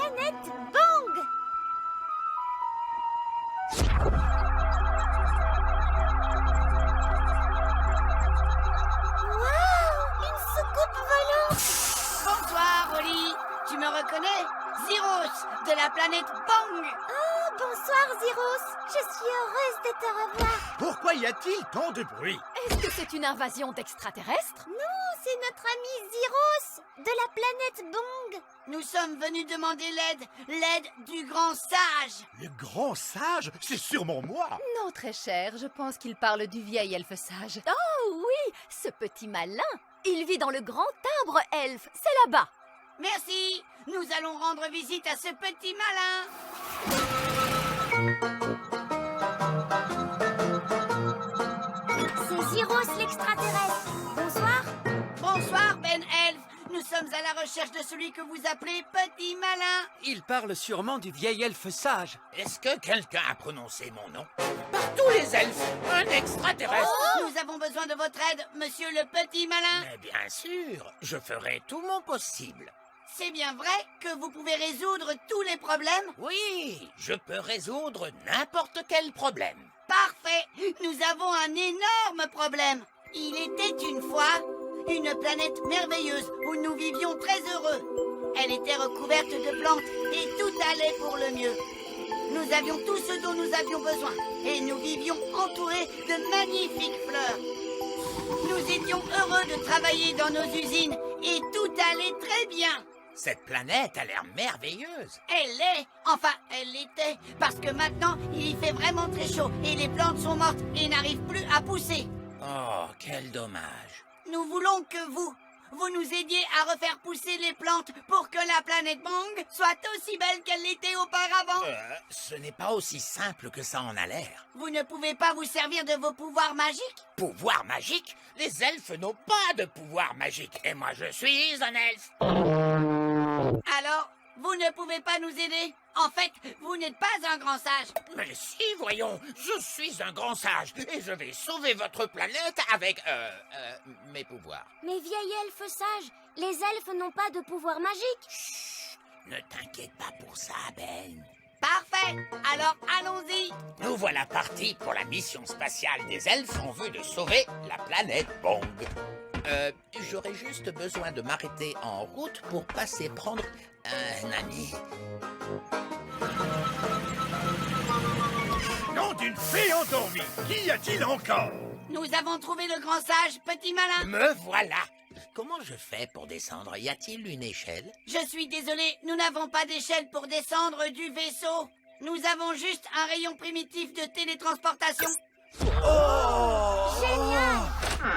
planète Bang. Waouh, une soucoupe volante. Bonsoir, Oli. Tu me reconnais? Zeros, de la planète Bang. Oh, bonsoir, Zeros. Je suis heureuse de te revoir. Pourquoi y a-t-il tant de bruit? Est-ce que c'est une invasion d'extraterrestres? Non, c'est notre ami Zeros, de la planète Bang. Nous sommes venus demander l'aide du grand sage. Le grand sage? C'est sûrement moi! Non, très cher, je pense qu'il parle du vieil elfe sage. Oh oui, ce petit malin. Il vit dans le grand arbre elfe, c'est là-bas. Merci. Nous allons rendre visite à ce petit malin. C'est Zeros l'extraterrestre. Bonsoir. Bonsoir, Ben Elf. Nous sommes à la recherche de celui que vous appelez Petit Malin. Il parle sûrement du vieil elfe sage. Est-ce que quelqu'un a prononcé mon nom? Par tous les elfes, un extraterrestre! Nous avons besoin de votre aide, monsieur le Petit Malin. Mais bien sûr, je ferai tout mon possible. C'est bien vrai que vous pouvez résoudre tous les problèmes? Oui, je peux résoudre n'importe quel problème. Parfait. Nous avons un énorme problème. Il était une fois une planète merveilleuse où nous vivions très heureux. Elle était recouverte de plantes et tout allait pour le mieux. Nous avions tout ce dont nous avions besoin et nous vivions entourés de magnifiques fleurs. Nous étions heureux de travailler dans nos usines et tout allait très bien. Cette planète a l'air merveilleuse. Elle l'était, parce que maintenant il y fait vraiment très chaud et les plantes sont mortes et n'arrivent plus à pousser. Oh, quel dommage. Nous voulons que vous nous aidiez à refaire pousser les plantes pour que la planète Bang soit aussi belle qu'elle l'était auparavant. Ce n'est pas aussi simple que ça en a l'air. Vous ne pouvez pas vous servir de vos pouvoirs magiques? Pouvoir magique? Les elfes n'ont pas de pouvoir magique. Et moi, je suis un elfe. Alors, vous ne pouvez pas nous aider? En fait, vous n'êtes pas un grand sage. Mais si, voyons, je suis un grand sage et je vais sauver votre planète avec, mes pouvoirs. Mais vieil elfe sage, les elfes n'ont pas de pouvoir magique. Ne t'inquiète pas pour ça, Ben. Parfait. Alors, allons-y. Nous voilà partis pour la mission spatiale des elfes en vue de sauver la planète Bang. J'aurais juste besoin de m'arrêter en route pour passer prendre un ami. Nom d'une fée endormie! Qu'y a-t-il encore? Nous avons trouvé le grand sage, Petit Malin. Me voilà! Comment je fais pour descendre? Y a-t-il une échelle? Je suis désolé, nous n'avons pas d'échelle pour descendre du vaisseau. Nous avons juste un rayon primitif de télétransportation. Génial!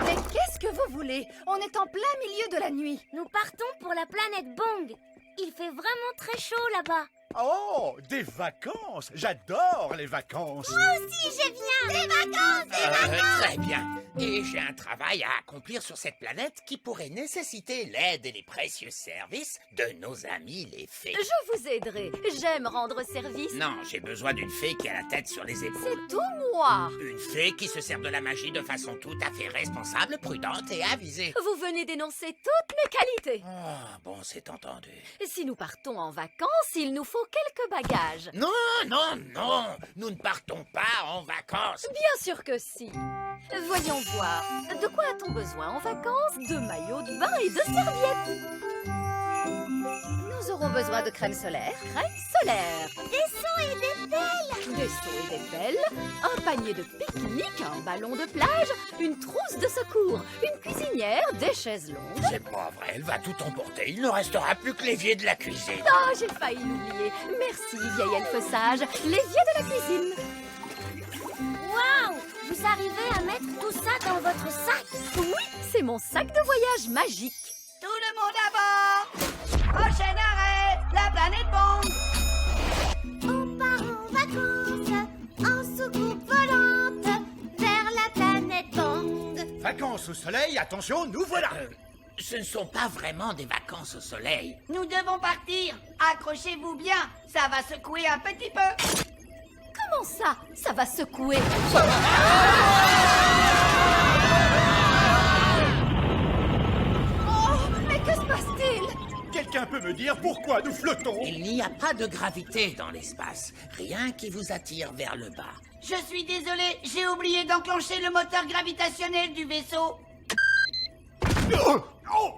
Mais qu'est-ce que vous voulez? On est en plein milieu de la nuit. Nous partons pour la planète Bang. Il fait vraiment très chaud là-bas. Oh, des vacances! J'adore les vacances! Si, je viens. Des vacances. Très bien. Et j'ai un travail à accomplir sur cette planète qui pourrait nécessiter l'aide et les précieux services de nos amis les fées. Je vous aiderai. J'aime rendre service. Non, j'ai besoin d'une fée qui a la tête sur les épaules. C'est tout moi. Une fée qui se sert de la magie de façon tout à fait responsable, prudente et avisée. Vous venez d'énoncer toutes mes qualités. Ah, bon, c'est entendu. Si nous partons en vacances, il nous faut quelques bagages. Non, non, non, nous ne partons pas en vacances. Bien sûr que si. Voyons voir. De quoi a-t-on besoin en vacances? De maillots de bain et de serviettes. Nous aurons besoin de crème solaire. Crème solaire. Des seaux et des pelles. Des seaux et des pelles. Un panier de pique-nique. Un ballon de plage. Une trousse de secours. Une cuisinière. Des chaises longues. C'est pas vrai, elle va tout emporter. Il ne restera plus que l'évier de la cuisine. Oh, j'ai failli l'oublier. Merci, vieil elfe sage. L'évier de la cuisine. Waouh! Vous arrivez à mettre tout ça dans votre sac? Oui, c'est mon sac de voyage magique. Tout le monde à bord. Prochain arrêt, la planète Bang. On part en vacances, en soucoupe volante, vers la planète Bang. Vacances au soleil, attention, nous voilà! Ce ne sont pas vraiment des vacances au soleil. Nous devons partir. Accrochez-vous bien, ça va secouer un petit peu. Comment ça? Ça va secouer. Oh, mais que se passe-t-il? Quelqu'un quelqu'un peut me dire pourquoi nous flottons? Il n'y a pas de gravité dans l'espace. Rien qui vous attire vers le bas. Je suis désolé, j'ai oublié d'enclencher le moteur gravitationnel du vaisseau. Oh, oh.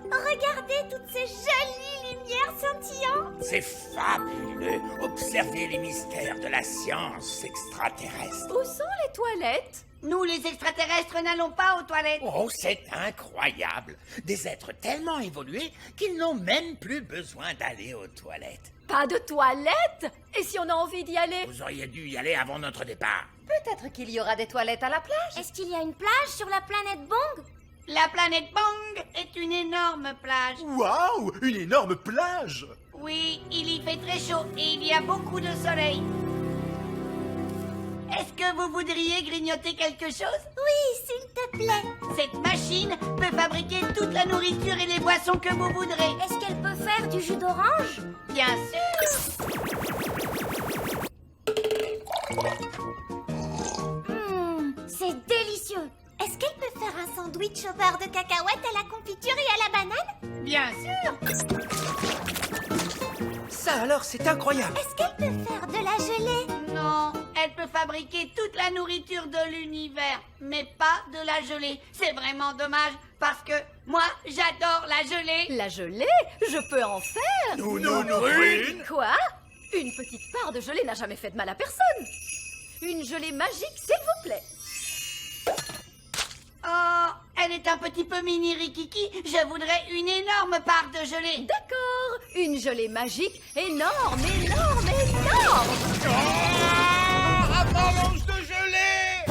Regardez toutes ces jolies lumières scintillantes. C'est fabuleux. Observez les mystères de la science extraterrestre. Où sont les toilettes? Nous, les extraterrestres, n'allons pas aux toilettes. Oh, c'est incroyable. Des êtres tellement évolués qu'ils n'ont même plus besoin d'aller aux toilettes. Pas de toilettes? Et si on a envie d'y aller? Vous auriez dû y aller avant notre départ. Peut-être qu'il y aura des toilettes à la plage. Est-ce qu'il y a une plage sur la planète Bong? La planète Bang est une énorme plage. Waouh, une énorme plage. Oui, il y fait très chaud et il y a beaucoup de soleil. Est-ce que vous voudriez grignoter quelque chose? Oui, s'il te plaît. Cette machine peut fabriquer toute la nourriture et les boissons que vous voudrez. Est-ce qu'elle peut faire du jus d'orange? Bien sûr. C'est délicieux. Est-ce qu'elle peut faire un sandwich au beurre de cacahuète à la confiture et à la banane? Bien sûr. Ça alors, c'est incroyable. Est-ce qu'elle peut faire de la gelée? Non, elle peut fabriquer toute la nourriture de l'univers, mais pas de la gelée. C'est vraiment dommage, parce que moi, j'adore la gelée. La gelée? Je peux en faire. Nous prune. Quoi? Une petite part de gelée n'a jamais fait de mal à personne. Une gelée magique, s'il vous plaît. Oh, elle est un petit peu mini Rikiki. Je voudrais une énorme part de gelée. D'accord. Une gelée magique énorme, énorme, énorme. Avalanche de gelée.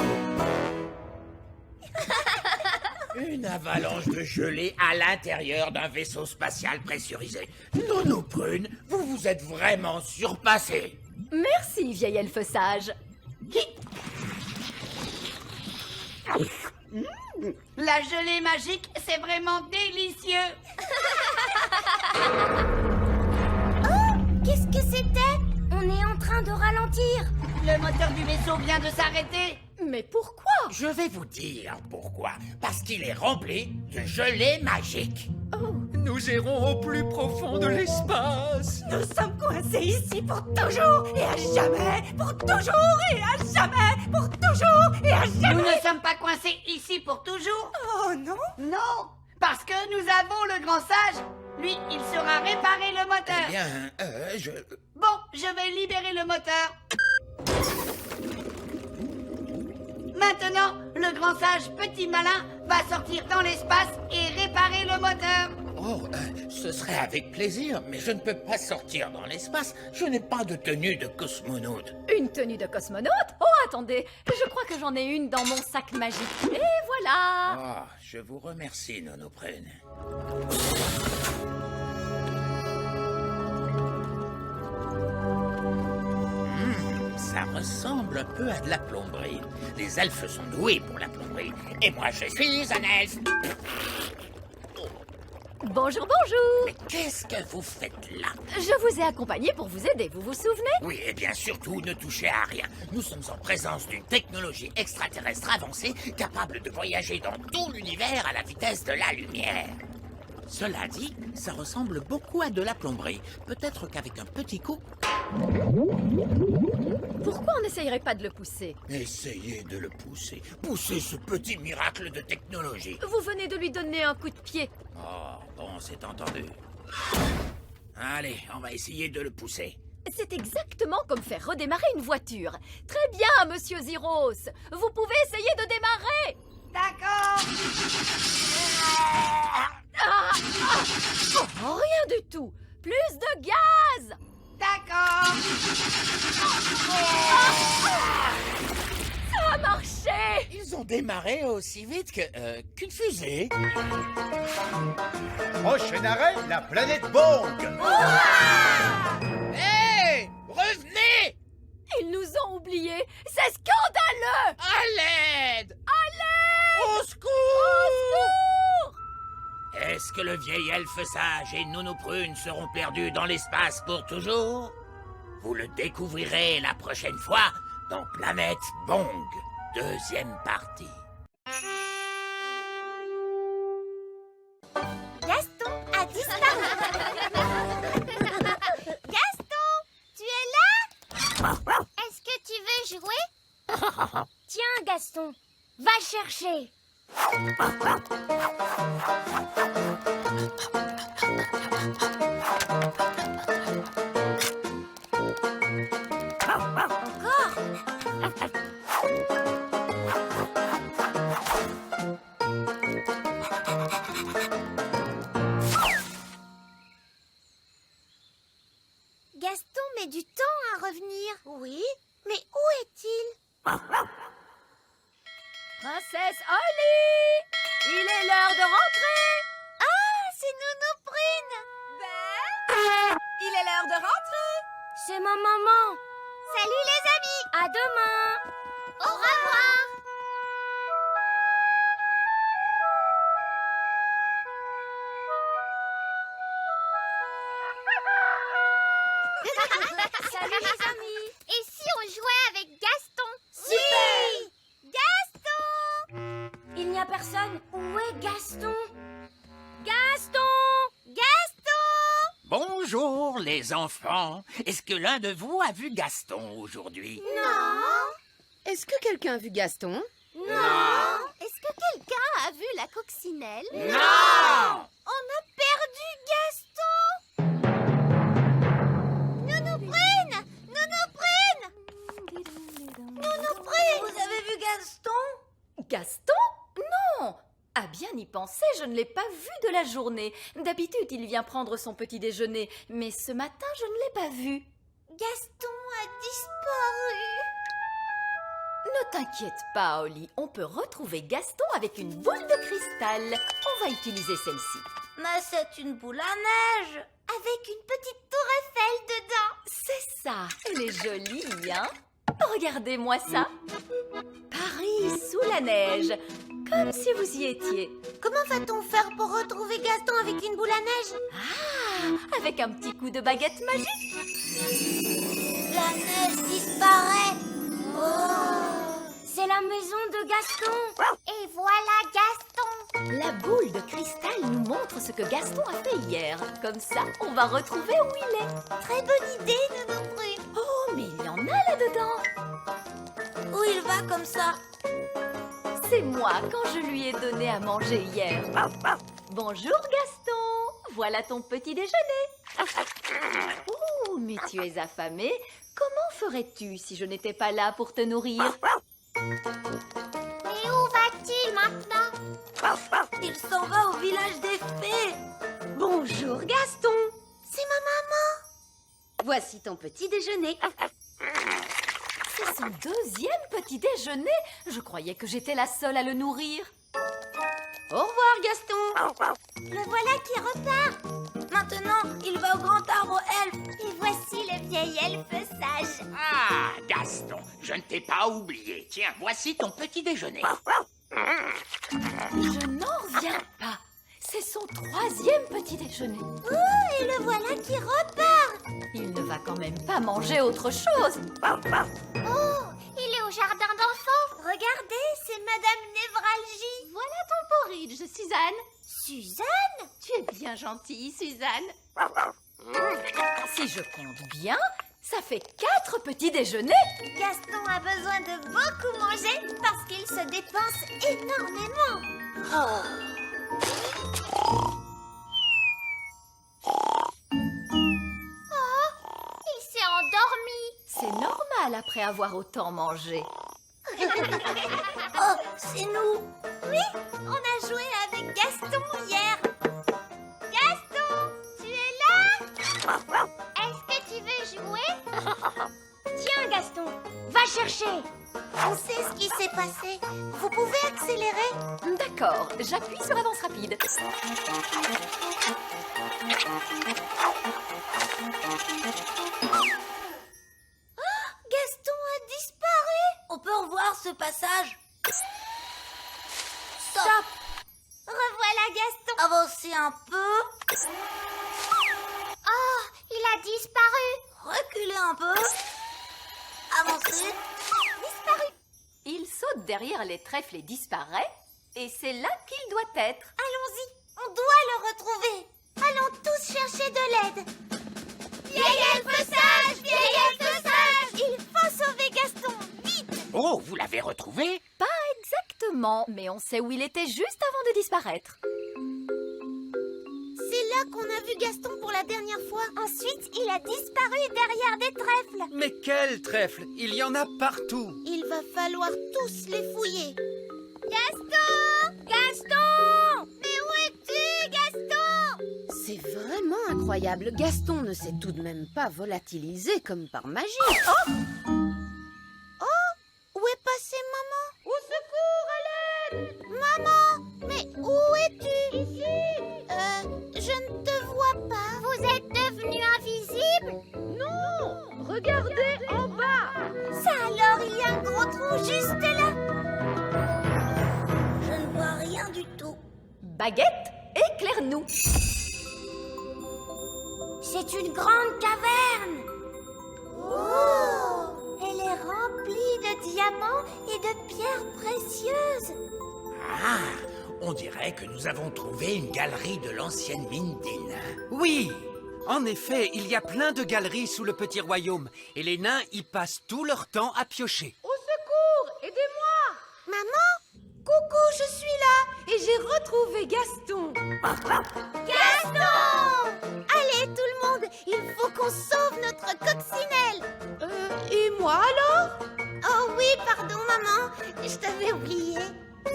Une avalanche de gelée à l'intérieur d'un vaisseau spatial pressurisé. Nono Prune, vous vous êtes vraiment surpassé. Merci, vieil elfe sage. La gelée magique, c'est vraiment délicieux. Qu'est-ce que c'était? On est en train de ralentir. Le moteur du vaisseau vient de s'arrêter. Mais pourquoi? Je vais vous dire pourquoi. Parce qu'il est rempli de gelée magique. Nous irons au plus profond de l'espace. Nous sommes coincés ici pour toujours et à jamais, pour toujours et à jamais, pour toujours et à Nous jamais. ne sommes pas coincés ici pour toujours. Oh non? Non, parce que nous avons le grand sage. Lui, il saura réparer le moteur. Bien, Bon, je vais libérer le moteur. Maintenant, le grand sage petit malin va sortir dans l'espace et réparer le moteur. Oh, ce serait avec plaisir, mais je ne peux pas sortir dans l'espace. Je n'ai pas de tenue de cosmonaute. Une tenue de cosmonaute? Oh, attendez, je crois que j'en ai une dans mon sac magique. Et voilà. Oh, je vous remercie, Nono Prune. Ça ressemble un peu à de la plomberie. Les elfes sont doués pour la plomberie. Et moi, je suis un elfe. Bonjour, bonjour. Mais qu'est-ce que vous faites là? Je vous ai accompagné pour vous aider, vous vous souvenez? Oui, et bien surtout, ne touchez à rien. Nous sommes en présence d'une technologie extraterrestre avancée capable de voyager dans tout l'univers à la vitesse de la lumière. Cela dit, ça ressemble beaucoup à de la plomberie. Peut-être qu'avec un petit coup... Pourquoi on n'essayerait pas de le pousser? Essayez de le pousser. Poussez ce petit miracle de technologie. Vous venez de lui donner un coup de pied. Oh, bon, c'est entendu. Allez, on va essayer de le pousser. C'est exactement comme faire redémarrer une voiture. Très bien, monsieur Ziros. Vous pouvez essayer de démarrer. D'accord. Oh, rien du tout. Plus de gaz. D'accord. Ça a marché. Ils ont démarré aussi vite qu'une fusée. Prochain arrêt, la planète Bong. Hé! Revenez! Ils nous ont oubliés. C'est scandaleux. À l'aide! Allez. Au secours! Est-ce que le vieil elfe sage et Nono Prune seront perdus dans l'espace pour toujours? Vous le découvrirez la prochaine fois dans Planète Bong, deuxième partie. Gaston. Va chercher. Gaston met du temps à revenir. Oui, mais où est-il? Princesse Holly, il est l'heure de rentrer. Ah, c'est Nounou Prune. Ben, il est l'heure de rentrer. C'est ma maman. Salut les amis. À demain. Au revoir. Salut les amis. Et si on jouait avec Gaston? Super. Gaston. Il n'y a personne. Où est Gaston? Gaston. Gaston. Bonjour les enfants. Est-ce que l'un de vous a vu Gaston aujourd'hui? Non. Est-ce que quelqu'un a vu Gaston? Non. Est-ce que quelqu'un a vu la coccinelle? Non! On a perdu Gaston. Nounou Prune. Nounou Prune. Nounou Prune. Vous avez vu Gaston? Gaston? Non! À bien y penser, je ne l'ai pas vu de la journée. D'habitude, il vient prendre son petit déjeuner, mais ce matin, je ne l'ai pas vu. Gaston a disparu. Ne t'inquiète pas, Holly, on peut retrouver Gaston avec une boule de cristal. On va utiliser celle-ci. Mais c'est une boule à neige. Avec une petite tour Eiffel dedans. C'est ça, elle est jolie, hein? Regardez-moi ça. Paris sous la neige, comme si vous y étiez. Comment va-t-on faire pour retrouver Gaston avec une boule à neige? Ah, avec un petit coup de baguette magique. La neige disparaît. C'est la maison de Gaston. Et voilà Gaston. La boule de cristal nous montre ce que Gaston a fait hier. Comme ça, on va retrouver où il est. Très bonne idée, Nounou Prune. Oh, mais il y en a là-dedans. Où il va comme ça? C'est moi quand je lui ai donné à manger hier. Bonjour Gaston, voilà ton petit déjeuner. Oh, mais tu es affamé. Comment ferais-tu si je n'étais pas là pour te nourrir? Mais où va-t-il maintenant? Il s'en va au village des fées. Bonjour Gaston. C'est ma maman. Voici ton petit déjeuner. C'est son deuxième petit déjeuner. Je croyais que j'étais la seule à le nourrir. Au revoir Gaston. Le voilà qui repart. Maintenant, il va au grand arbre elfe. Et voici le vieil elfe sage. Ah, Gaston, je ne t'ai pas oublié. Tiens, voici ton petit déjeuner. Je n'en reviens pas. C'est son troisième petit déjeuner. Oh, et le voilà qui repart. Il ne va quand même pas manger autre chose. Oh, il est au jardin d'enfants. Regardez, c'est Madame Névralgie. Voilà ton porridge, Suzanne. Suzanne? Tu es bien gentille, Suzanne. Si je compte bien, ça fait 4 petits déjeuners. Gaston a besoin de beaucoup manger parce qu'il se dépense énormément. Oh, il s'est endormi. C'est normal après avoir autant mangé. Oh, c'est nous. Oui, on a joué avec Gaston hier. Gaston, tu es là? Est-ce que tu veux jouer? Tiens, Gaston, va chercher. On sait ce qui s'est passé. Vous pouvez accélérer? D'accord, j'appuie sur avance rapide. Gaston a disparu. On peut revoir ce passage. Stop. Revoilà Gaston. Avancez un peu. Oh, il a disparu. Reculez un peu. Avancez. Disparu. Il saute derrière les trèfles et disparaît. Et c'est là qu'il doit être. Allons-y, on doit le retrouver. Allons tous chercher de l'aide. Vieil elfe sage, vieil elfe sage. Il faut sauver Gaston, vite. Oh, vous l'avez retrouvé? Pas exactement, mais on sait où il était juste avant de disparaître. C'est là qu'on a vu Gaston pour la dernière fois. Ensuite, il a disparu derrière des trèfles. Mais quel trèfle! Il y en a partout! Il va falloir tous les fouiller. Gaston! Gaston! Mais où es-tu, Gaston? C'est vraiment incroyable. Gaston ne s'est tout de même pas volatilisé comme par magie. Où est passée maman? Au secours, Hélène! Maman! Mais où es-tu? Ici! Je ne te vois pas. Vous êtes devenu invisible? Non! Regardez en bas! Ça alors, il y a un gros trou juste là. Je ne vois rien du tout. Baguette, éclaire-nous. C'est une grande caverne. Oh! Elle est remplie de diamants et de pierres précieuses. Ah, on dirait que nous avons trouvé une galerie de l'ancienne mine des nains. Oui! En effet, il y a plein de galeries sous le petit royaume, et les nains y passent tout leur temps à piocher. Au secours! Aidez-moi! Maman? Coucou, je suis là. Et j'ai retrouvé Gaston. Gaston! Allez, tout le monde, il faut qu'on sauve notre coccinelle. Et moi alors? Oh oui, pardon, maman, je t'avais oublié.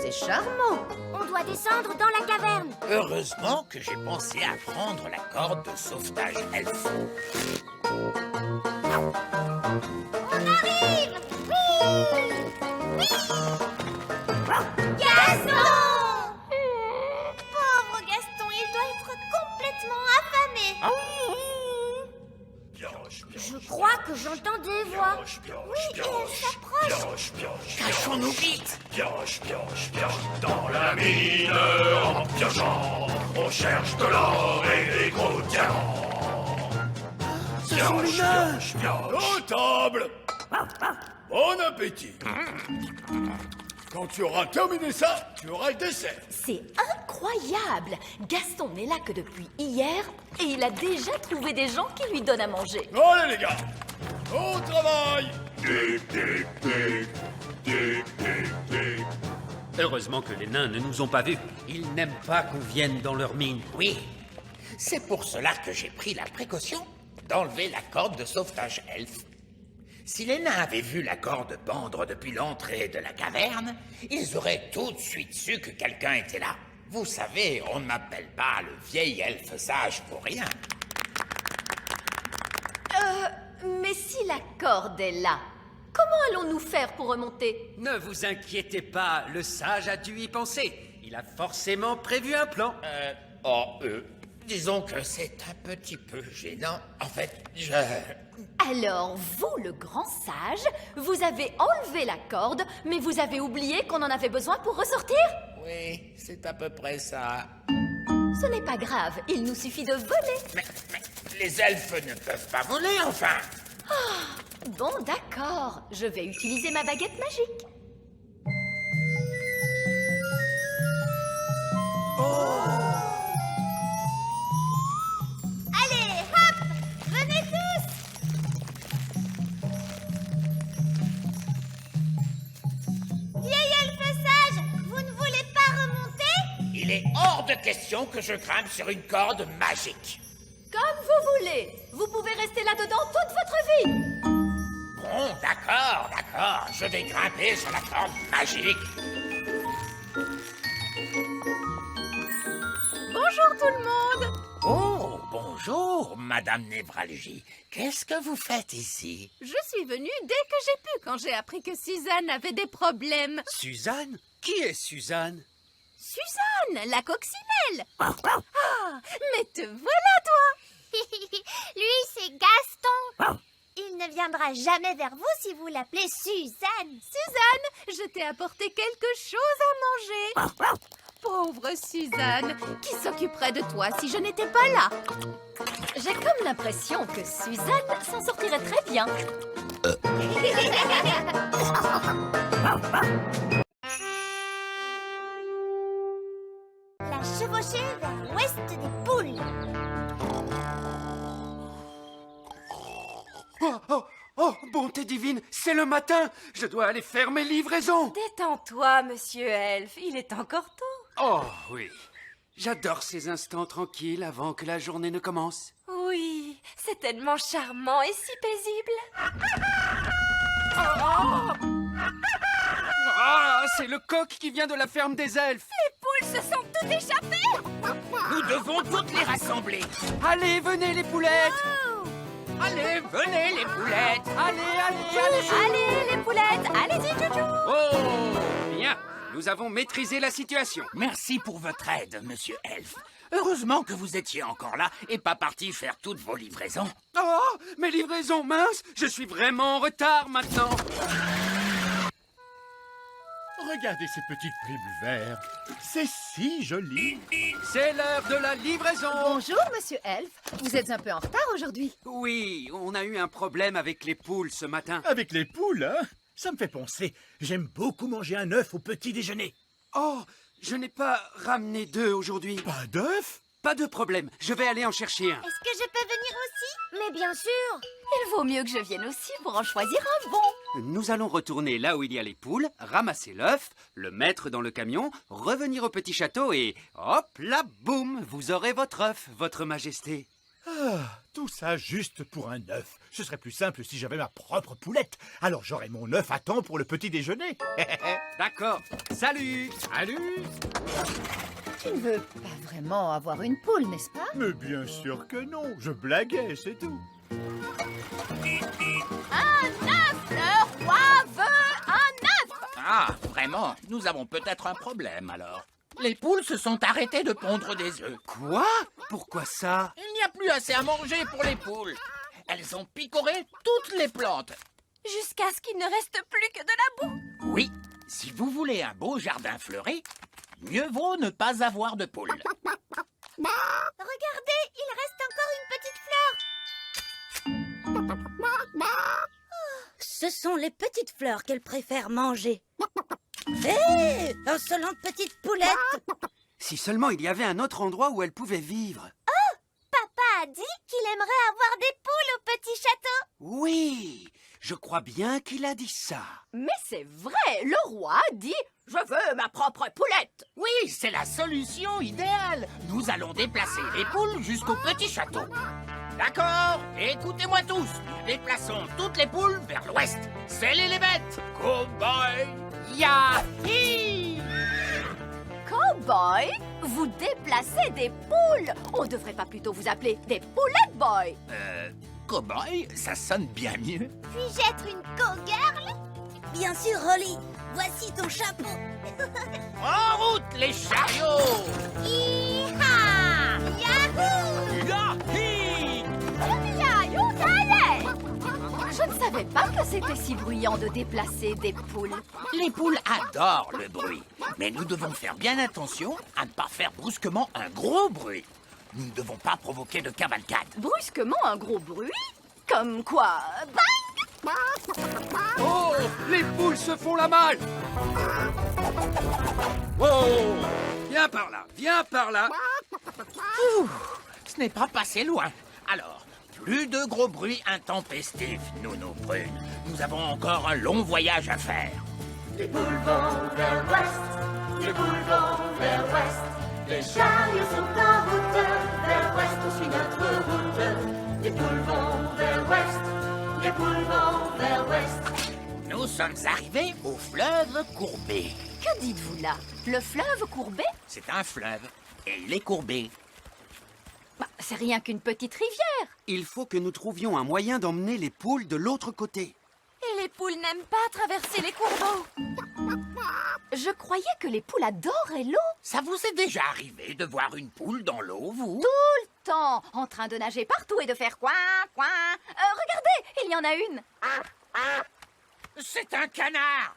C'est charmant. On doit descendre dans la caverne. Heureusement que j'ai pensé à prendre la corde de sauvetage elfe. On arrive! Oui! Oui! Gaston! Pauvre Gaston, il doit être complètement affamé. Je crois que j'entends des voix. Oui, et elles s'approchent. Cachons-nous vite! Dans la mine, en piochant, on cherche de l'or et des gros diamants. Ce sont les nains! Notable! Bon appétit! Quand tu auras terminé ça, tu auras le dessert. C'est incroyable! Gaston n'est là que depuis hier et il a déjà trouvé des gens qui lui donnent à manger. Allez les gars, au travail! Heureusement que les nains ne nous ont pas vus. Ils n'aiment pas qu'on vienne dans leur mine. Oui, c'est pour cela que j'ai pris la précaution d'enlever la corde de sauvetage elfe. Si les nains avaient vu la corde pendre depuis l'entrée de la caverne, ils auraient tout de suite su que quelqu'un était là. Vous savez, on ne m'appelle pas le vieil elfe sage pour rien. Mais si la corde est là, comment allons-nous faire pour remonter? Ne vous inquiétez pas, le sage a dû y penser. Il a forcément prévu un plan. Disons que c'est un petit peu gênant. En fait, Alors, vous, le grand sage, vous avez enlevé la corde, mais vous avez oublié qu'on en avait besoin pour ressortir? Oui, c'est à peu près ça. Ce n'est pas grave, il nous suffit de voler. Mais les elfes ne peuvent pas voler, enfin. Bon, d'accord, je vais utiliser ma baguette magique. Allez, hop! Venez tous! Vieil elfe sage, vous ne voulez pas remonter? Il est hors de question que je grimpe sur une corde magique. Comme vous voulez, vous pouvez rester là-dedans toute votre vie. Bon, d'accord, je vais grimper sur la corde magique. Bonjour tout le monde. Oh, bonjour, Madame Névralgie. Qu'est-ce que vous faites ici? Je suis venue dès que j'ai pu quand j'ai appris que Suzanne avait des problèmes. Suzanne? Qui est Suzanne? Suzanne, la coccinelle. Ah, mais te voilà toi. Lui, c'est Gaston. Il ne viendra jamais vers vous si vous l'appelez Suzanne. Suzanne, je t'ai apporté quelque chose à manger. Pauvre Suzanne, qui s'occuperait de toi si je n'étais pas là? J'ai comme l'impression que Suzanne s'en sortirait très bien. La chevauchée vers l'ouest des poules. Oh, bonté divine, c'est le matin. Je dois aller faire mes livraisons. Détends-toi, monsieur Elf, il est encore tôt. Oh, oui. J'adore ces instants tranquilles avant que la journée ne commence. Oui, c'est tellement charmant et si paisible. Ah, c'est le coq qui vient de la ferme des elfes. Les poules se sont toutes échappées. Nous devons toutes les rassembler. Allez, venez les poulettes. Allez, venez les poulettes. Allez. Allez, les poulettes, allez-y, chouchou. Oh, bien. Nous avons maîtrisé la situation. Merci pour votre aide, monsieur Elf. Heureusement que vous étiez encore là et pas parti faire toutes vos livraisons. Oh, mes livraisons, mince. Je suis vraiment en retard maintenant. Regardez ces petites primles vertes. C'est si joli. C'est l'heure de la livraison. Bonjour, monsieur Elf. Vous êtes un peu en retard aujourd'hui. Oui, on a eu un problème avec les poules ce matin. Avec les poules, hein? Ça me fait penser. J'aime beaucoup manger un œuf au petit déjeuner. Oh, je n'ai pas ramené d'œufs aujourd'hui. Pas d'œuf? Pas de problème, je vais aller en chercher un. Est-ce que je peux venir aussi? Mais bien sûr. Il vaut mieux que je vienne aussi pour en choisir un bon. Nous allons retourner là où il y a les poules, ramasser l'œuf, le mettre dans le camion, revenir au petit château et hop là, boum, vous aurez votre œuf, votre majesté. Ah, tout ça juste pour un œuf. Ce serait plus simple si j'avais ma propre poulette. Alors j'aurais mon œuf à temps pour le petit déjeuner. D'accord, salut. Salut. Tu ne veux pas vraiment avoir une poule, n'est-ce pas? Mais bien sûr que non. Je blaguais, c'est tout. Le roi veut un œuf. Ah, vraiment? Nous avons peut-être un problème alors. Les poules se sont arrêtées de pondre des œufs. Quoi? Pourquoi ça? Il n'y a plus assez à manger pour les poules. Elles ont picoré toutes les plantes. Jusqu'à ce qu'il ne reste plus que de la boue. Oui, si vous voulez un beau jardin fleuri, mieux vaut ne pas avoir de poules. Regardez, il reste encore une petite fleur. Ce sont les petites fleurs qu'elle préfère manger. Hé, insolente petite poulette! Si seulement il y avait un autre endroit où elle pouvait vivre. Papa a dit qu'il aimerait avoir des poules au petit château. Oui, je crois bien qu'il a dit ça. Mais c'est vrai, le roi dit « Je veux ma propre poulette ». Oui, c'est la solution idéale. Nous allons déplacer les poules jusqu'au petit château. D'accord, écoutez-moi tous. Nous déplaçons toutes les poules vers l'ouest. Scellez les bêtes. Cowboy, yahi! Cowboy, vous déplacez des poules. On devrait pas plutôt vous appeler des poulettes boy. Cowboy, ça sonne bien mieux. Puis-je être une cowgirl? Bien sûr, Holly. Voici ton chapeau. En route, les chariots! Hi-ha! Yahoo! Yahi! Je ne savais pas que c'était si bruyant de déplacer des poules. Les poules adorent le bruit, mais nous devons faire bien attention à ne pas faire brusquement un gros bruit. Nous ne devons pas provoquer de cavalcade. Brusquement, un gros bruit? Comme quoi? Bang! Oh, les poules se font la malle. Oh, viens par là, viens par là. Ce n'est pas passé loin. Alors, plus de gros bruits intempestifs, Nounou Prune. Nous avons encore un long voyage à faire. Les poules vont vers l'ouest, les poules vont vers l'ouest. Les chariots sont en route, vers l'ouest on suit notre route. Les poules vont vers l'ouest, les poules vont vers l'ouest. Nous sommes arrivés au fleuve courbé. Que dites-vous là? Le fleuve courbé? C'est un fleuve et il est courbé. Bah, c'est rien qu'une petite rivière. Il faut que nous trouvions un moyen d'emmener les poules de l'autre côté. Et les poules n'aiment pas traverser les cours d'eau. Je croyais que les poules adoraient l'eau. Ça vous est déjà arrivé de voir une poule dans l'eau, vous? Tout le temps, en train de nager partout et de faire coin, coin. Regardez, il y en a une. C'est un canard!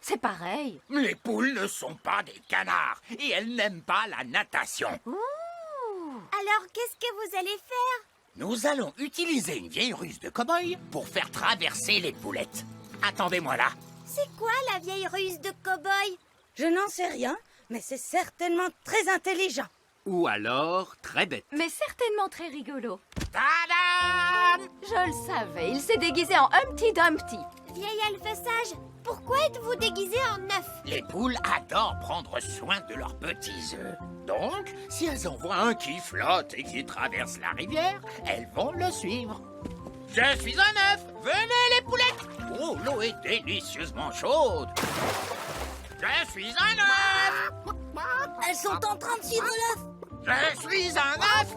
C'est pareil. Les poules ne sont pas des canards et elles n'aiment pas la natation. Alors, qu'est-ce que vous allez faire? Nous allons utiliser une vieille ruse de cow-boy pour faire traverser les poulettes. Attendez-moi là. C'est quoi la vieille ruse de cow-boy? Je n'en sais rien, mais c'est certainement très intelligent. Ou alors très bête. Mais certainement très rigolo. Tadam! Je le savais, il s'est déguisé en Humpty Dumpty. Vieil elfe sage, pourquoi êtes-vous déguisé en œuf? Les poules adorent prendre soin de leurs petits œufs. Donc, si elles en voient un qui flotte et qui traverse la rivière, elles vont le suivre. Je suis un œuf! Venez les poulettes! Oh, l'eau est délicieusement chaude! Je suis un œuf! Elles sont en train de suivre l'œuf. Je suis un œuf!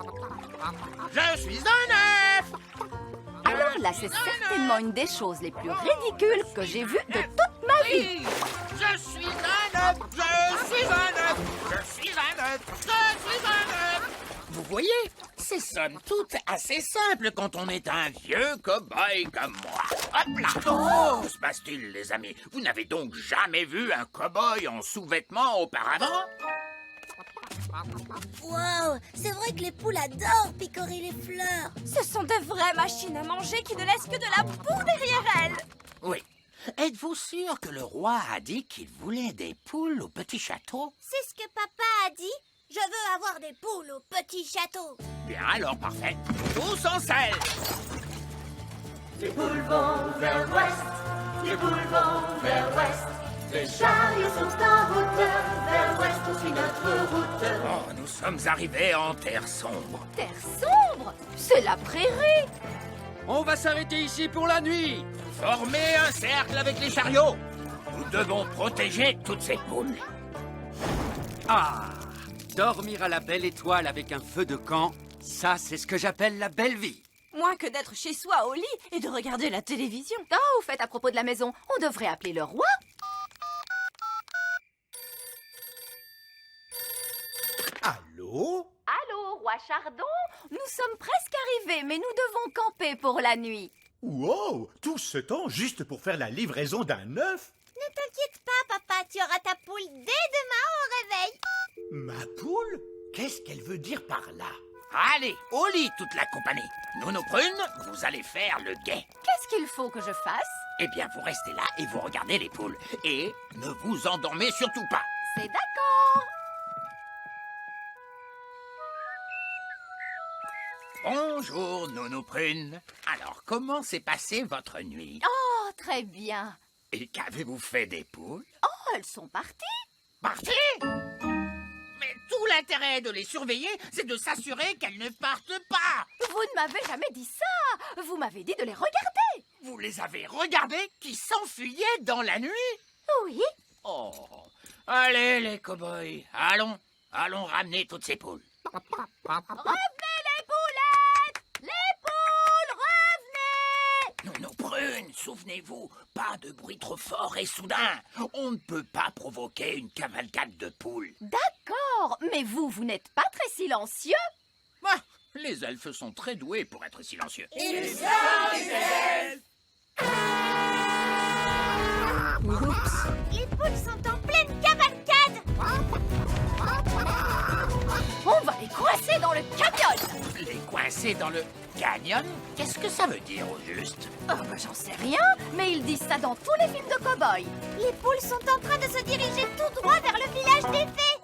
Je suis un œuf! Alors là, c'est certainement une des choses les plus ridicules que j'ai vues de toute ma vie. Oui! Je suis un œuf! Je suis un œuf! Je suis un œuf! Je suis un œuf! Vous voyez, c'est somme toute assez simple quand on est un vieux cow-boy comme moi. Hop là! Oh, que se passe-t-il, les amis? Vous n'avez donc jamais vu un cow-boy en sous-vêtements auparavant? Wow, c'est vrai que les poules adorent picorer les fleurs. Ce sont de vraies machines à manger qui ne laissent que de la boue derrière elles. Oui. Êtes-vous sûr que le roi a dit qu'il voulait des poules au petit château? C'est ce que papa a dit. Je veux avoir des poules au petit château. Bien alors, parfait. Tous en selle! Les poules vont vers l'ouest, les poules vont vers l'ouest. Les chariots sont en route, vers l'ouest on suit notre route. Oh, nous sommes arrivés en terre sombre. Terre sombre, c'est la prairie. On va s'arrêter ici pour la nuit. Formez un cercle avec les chariots. Nous devons protéger toutes ces poules. Ah, dormir à la belle étoile avec un feu de camp, ça c'est ce que j'appelle la belle vie. Moins que d'être chez soi au lit et de regarder la télévision. Oh, au fait, à propos de la maison, on devrait appeler le roi. Allô? Allô, roi Chardon? Nous sommes presque arrivés, mais nous devons camper pour la nuit. Wow! Tout ce temps juste pour faire la livraison d'un œuf? Ne t'inquiète pas, papa, tu auras ta poule dès demain au réveil. Ma poule? Qu'est-ce qu'elle veut dire par là? Allez, au lit toute la compagnie. Nounou Prune, vous allez faire le guet. Qu'est-ce qu'il faut que je fasse? Eh bien, vous restez là et vous regardez les poules. Et ne vous endormez surtout pas. C'est d'accord. Bonjour, Nounou Prune. Alors, comment s'est passée votre nuit? Oh, très bien. Et qu'avez-vous fait des poules? Oh, elles sont parties. Parties? Mais tout l'intérêt de les surveiller, c'est de s'assurer qu'elles ne partent pas. Vous ne m'avez jamais dit ça. Vous m'avez dit de les regarder. Vous les avez regardées qui s'enfuyaient dans la nuit? Oui. Oh, allez les cow-boys, allons ramener toutes ces poules. Revenez les poulettes. Les poules, revenez. Nounou Prune, souvenez-vous, pas de bruit trop fort et soudain. On ne peut pas provoquer une cavalcade de poules. D'accord, mais vous n'êtes pas très silencieux. Ah, les elfes sont très doués pour être silencieux. Les poules sont en pleine cavalcade. On va les coincer dans le canyon. Les coincer dans le canyon? Qu'est-ce que ça veut dire au juste? Oh, ben, j'en sais rien, mais ils disent ça dans tous les films de cow-boys. Les poules sont en train de se diriger tout droit vers le village des fées.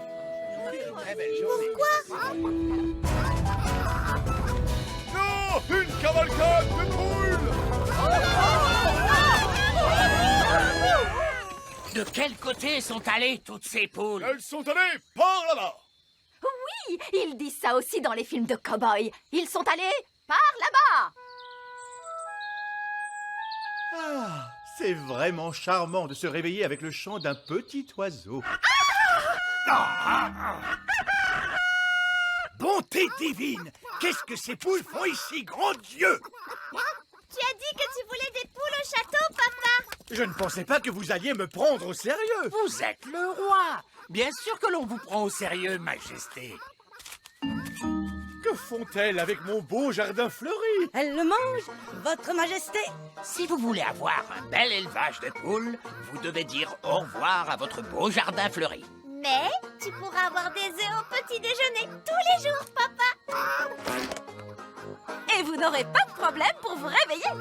Pourquoi? Non! Une cavalcade de poules! De quel côté sont allées toutes ces poules? Elles sont allées par là-bas! Oui, ils disent ça aussi dans les films de cow-boys. Ils sont allés par là-bas. Ah, c'est vraiment charmant de se réveiller avec le chant d'un petit oiseau. Bonté divine! Qu'est-ce que ces poules font ici, grand Dieu? Tu as dit que tu voulais des poules au château, papa. Je ne pensais pas que vous alliez me prendre au sérieux. Vous êtes le roi. Bien sûr que l'on vous prend au sérieux, Majesté. Que font-elles avec mon beau jardin fleuri? Elle le mange, votre majesté. Si vous voulez avoir un bel élevage de poules, vous devez dire au revoir à votre beau jardin fleuri. Mais tu pourras avoir des œufs au petit déjeuner tous les jours, papa. Et vous n'aurez pas de problème pour vous réveiller.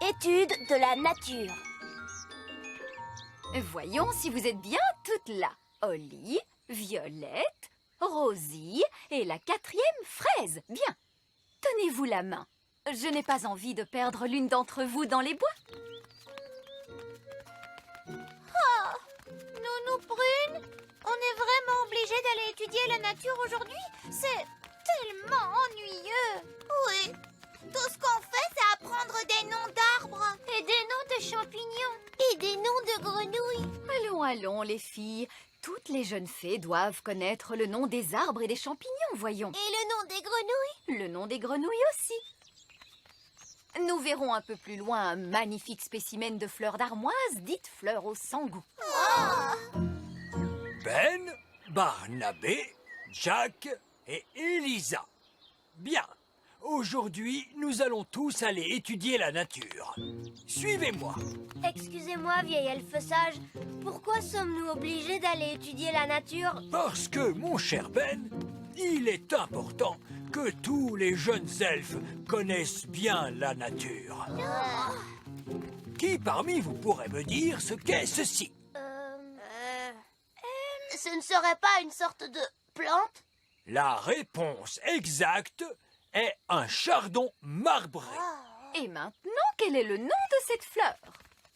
Étude de la nature. Voyons si vous êtes bien toutes là. Holly, Violette, Rosie et la 4e Fraise. Bien. Tenez-vous la main. Je n'ai pas envie de perdre l'une d'entre vous dans les bois. Nounou Prune, on est vraiment obligé d'aller étudier la nature aujourd'hui? C'est tellement ennuyeux. Oui, tout ce qu'on fait, c'est apprendre des noms d'arbres. Et des noms de champignons. Et des noms de grenouilles. Allons, allons, les filles. Toutes les jeunes fées doivent connaître le nom des arbres et des champignons, voyons. Et le nom des grenouilles? Le nom des grenouilles aussi. Nous verrons un peu plus loin un magnifique spécimen de fleurs d'armoise, dites fleurs au sans goût. Ben, Barnabé, Jack et Elisa. Bien. Aujourd'hui, nous allons tous aller étudier la nature. Suivez-moi. Excusez-moi, vieil elfe sage, pourquoi sommes-nous obligés d'aller étudier la nature? Parce que, mon cher Ben, il est important que tous les jeunes elfes connaissent bien la nature. Qui parmi vous pourrait me dire ce qu'est ceci? Ce ne serait pas une sorte de plante? La réponse exacte est un chardon marbré. Et maintenant, quel est le nom de cette fleur?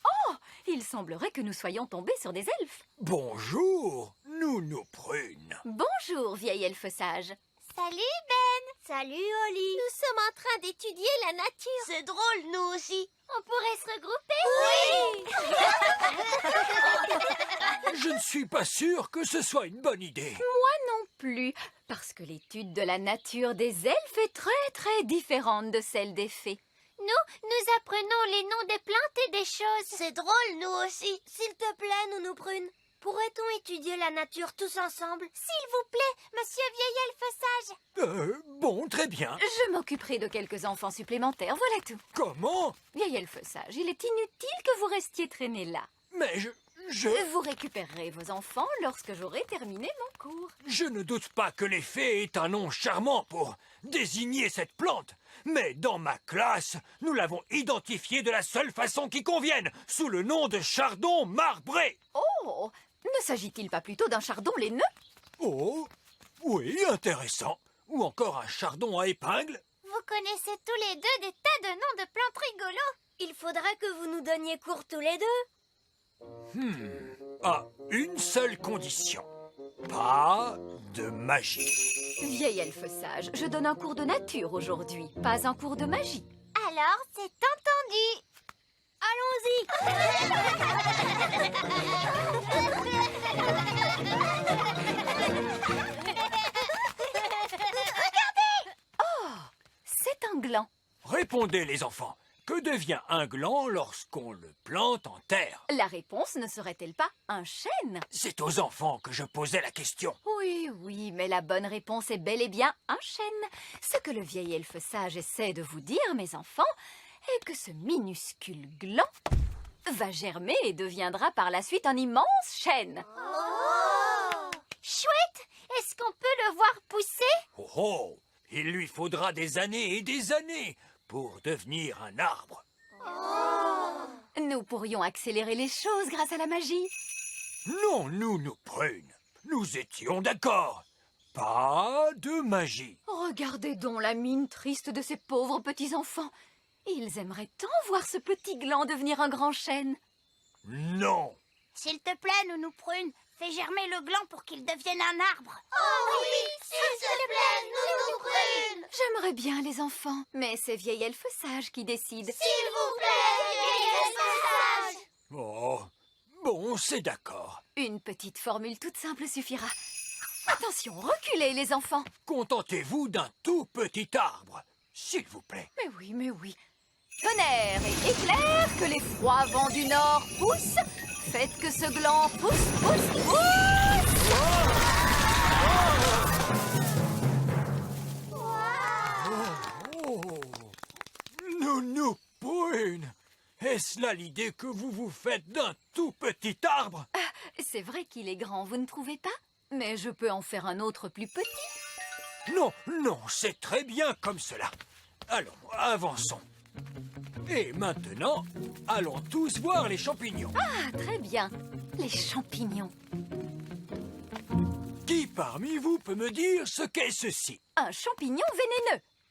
Oh, il semblerait que nous soyons tombés sur des elfes. Bonjour, Nounou Prune. Bonjour, vieil elfe sage. Salut Ben! Salut Holly! Nous sommes en train d'étudier la nature. C'est drôle, nous aussi. On pourrait se regrouper? Oui! Je ne suis pas sûr que ce soit une bonne idée. Moi non plus, parce que l'étude de la nature des elfes est très très différente de celle des fées. Nous apprenons les noms des plantes et des choses. C'est drôle, nous aussi. S'il te plaît, Nounou Prune, pourrait-on étudier la nature tous ensemble? S'il vous plaît, monsieur vieil elfe sage. Bon, très bien. Je m'occuperai de quelques enfants supplémentaires, voilà tout. Comment? Vieil elfe sage, il est inutile que vous restiez traînés là. Mais je... Vous récupérerez vos enfants lorsque j'aurai terminé mon cours. Je ne doute pas que les fées aient un nom charmant pour désigner cette plante. Mais dans ma classe, nous l'avons identifiée de la seule façon qui convienne, sous le nom de chardon marbré. Oh, ne s'agit-il pas plutôt d'un chardon laineux? Oh, oui, intéressant. Ou encore un chardon à épingle. Vous connaissez tous les deux des tas de noms de plantes rigolos. Il faudrait que vous nous donniez cours tous les deux. À une seule condition. Pas de magie. Vieil elfe sage, je donne un cours de nature aujourd'hui, pas un cours de magie. Alors, c'est entendu. Regardez! Oh, c'est un gland. Répondez, les enfants. Que devient un gland lorsqu'on le plante en terre? La réponse ne serait-elle pas un chêne? C'est aux enfants que je posais la question. Oui, oui, mais la bonne réponse est bel et bien un chêne. Ce que le vieil elfe sage essaie de vous dire, mes enfants, est que ce minuscule gland va germer et deviendra par la suite un immense chêne. Oh! Chouette! Est-ce qu'on peut le voir pousser? Oh oh! Il lui faudra des années et des années pour devenir un arbre. Nous pourrions accélérer les choses grâce à la magie. Non, Nounou Prune. Nous étions d'accord. Pas de magie. Regardez donc la mine triste de ces pauvres petits-enfants. Ils aimeraient tant voir ce petit gland devenir un grand chêne. Non. S'il te plaît, Nounou Prune, fais germer le gland pour qu'il devienne un arbre. Oh oui, s'il te plaît, Nounou Prune. J'aimerais bien les enfants, mais c'est vieil elfe sage qui décide. S'il vous plaît, vieil elfe sage. Oh, bon, c'est d'accord. Une petite formule toute simple suffira. Attention, reculez les enfants. Contentez-vous d'un tout petit arbre, s'il vous plaît. Mais oui, mais oui. Tonnerre et éclair, que les froids vents du nord poussent. Faites que ce gland pousse, pousse, pousse. Oh, Nounou Prune, est-ce là l'idée que vous vous faites d'un tout petit arbre? C'est vrai qu'il est grand, vous ne trouvez pas? Mais je peux en faire un autre plus petit. Non, non, c'est très bien comme cela. Allons, avançons. Et maintenant, allons tous voir les champignons. Ah, très bien. Les champignons. Qui parmi vous peut me dire ce qu'est ceci? Un champignon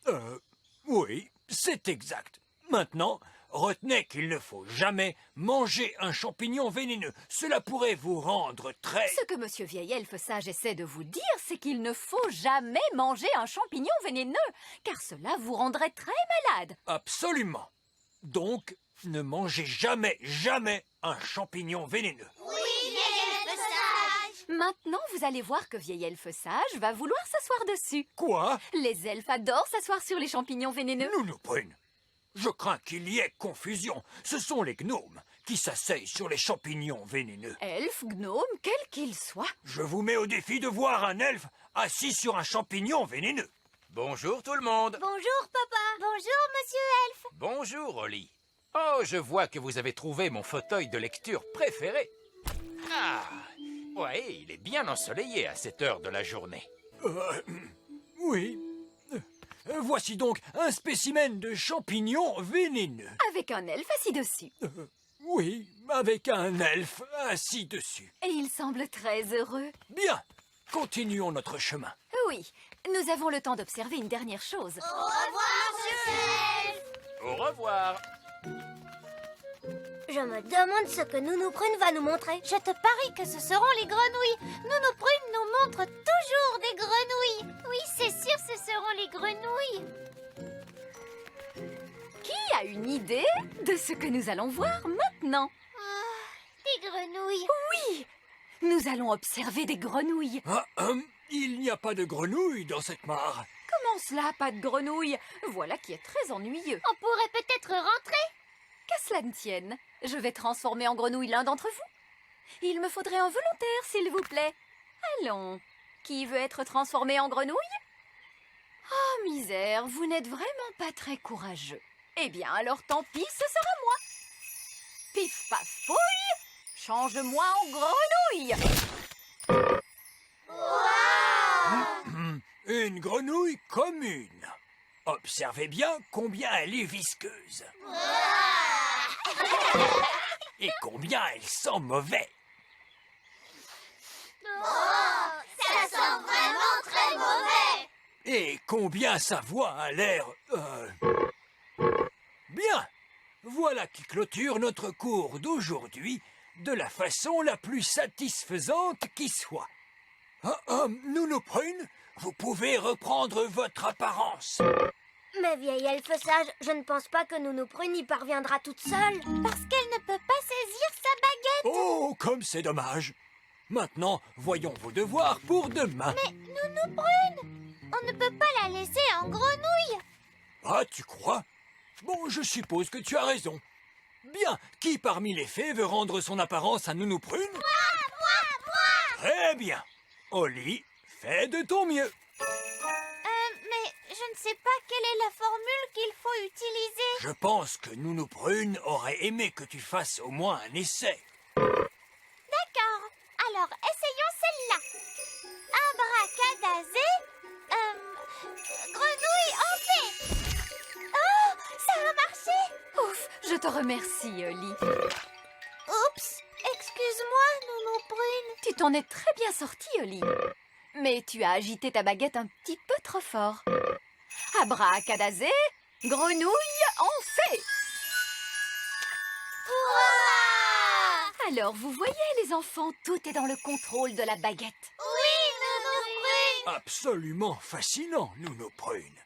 vénéneux. Oui, c'est exact. Maintenant, retenez qu'il ne faut jamais manger un champignon vénéneux. Cela pourrait vous rendre très... Ce que Monsieur Vieil Elfe Sage essaie de vous dire, c'est qu'il ne faut jamais manger un champignon vénéneux, car cela vous rendrait très malade. Absolument. Donc, ne mangez jamais, jamais un champignon vénéneux. Oui, vieil elfe sage. Maintenant, vous allez voir que Vieil Elfe Sage va vouloir s'asseoir dessus. Quoi? Les elfes adorent s'asseoir sur les champignons vénéneux. Nounou Prune, je crains qu'il y ait confusion. Ce sont les gnomes qui s'asseyent sur les champignons vénéneux. Elfes, gnomes, quels qu'ils soient. Je vous mets au défi de voir un elfe assis sur un champignon vénéneux. Bonjour tout le monde. Bonjour, papa. Bonjour, monsieur elfe. Bonjour, Oli. Oh, je vois que vous avez trouvé mon fauteuil de lecture préféré. Ah, ouais, il est bien ensoleillé à cette heure de la journée. Oui. Voici donc un spécimen de champignon vénéneux. Avec un elfe assis dessus. Oui, avec un elfe assis dessus. Et il semble très heureux. Bien, continuons notre chemin. Oui, nous avons le temps d'observer une dernière chose. Au revoir, monsieur elfe. Au revoir. Je me demande ce que Nounou Prune va nous montrer. Je te parie que ce seront les grenouilles. Nounou Prune nous montre toujours des grenouilles. Oui, c'est sûr, ce seront les grenouilles. Qui a une idée de ce que nous allons voir maintenant? Des grenouilles. Oui, nous allons observer des grenouilles. Il n'y a pas de grenouilles dans cette mare. Comment cela, pas de grenouilles? Voilà qui est très ennuyeux. On pourrait peut-être rentrer. Qu'à cela ne tienne, je vais transformer en grenouille l'un d'entre vous. Il me faudrait un volontaire, s'il vous plaît. Allons, qui veut être transformé en grenouille? Oh, misère, vous n'êtes vraiment pas très courageux. Eh bien, alors tant pis, ce sera moi. Pif paf pouille, change-moi en grenouille. Une grenouille commune. Observez bien combien elle est visqueuse. Et combien elle sent mauvais. Ça sent vraiment très mauvais. Et combien sa voix a l'air... Bien. Voilà qui clôture notre cours d'aujourd'hui de la façon la plus satisfaisante qui soit. Nounou Prune, vous pouvez reprendre votre apparence. Mais vieille elfe sage, je ne pense pas que Nounou Prune y parviendra toute seule. Parce qu'elle ne peut pas saisir sa baguette. Oh, comme c'est dommage. Maintenant, voyons vos devoirs pour demain. Mais Nounou Prune, on ne peut pas la laisser en grenouille. Ah, tu crois? Bon, je suppose que tu as raison. Bien, qui parmi les fées veut rendre son apparence à Nounou Prune? Moi. Très bien. Oli, fais de ton mieux. Mais je ne sais pas quelle est la formule qu'il faut utiliser. Je pense que Nounou Prune aurait aimé que tu fasses au moins un essai. D'accord. Alors, essayons celle-là. Abracadazé, grenouille en paix. Oh, ça a marché. Ouf, je te remercie, Oli. Oups, excuse-moi, Nounou Prune. Tu t'en es très bien sorti, Oli. Mais tu as agité ta baguette un petit peu trop fort. Abracadazé, grenouille en fée. Hurrah! Alors, vous voyez, les enfants, tout est dans le contrôle de la baguette. Oui, Nounou Prune. Absolument fascinant, Nounou Prune.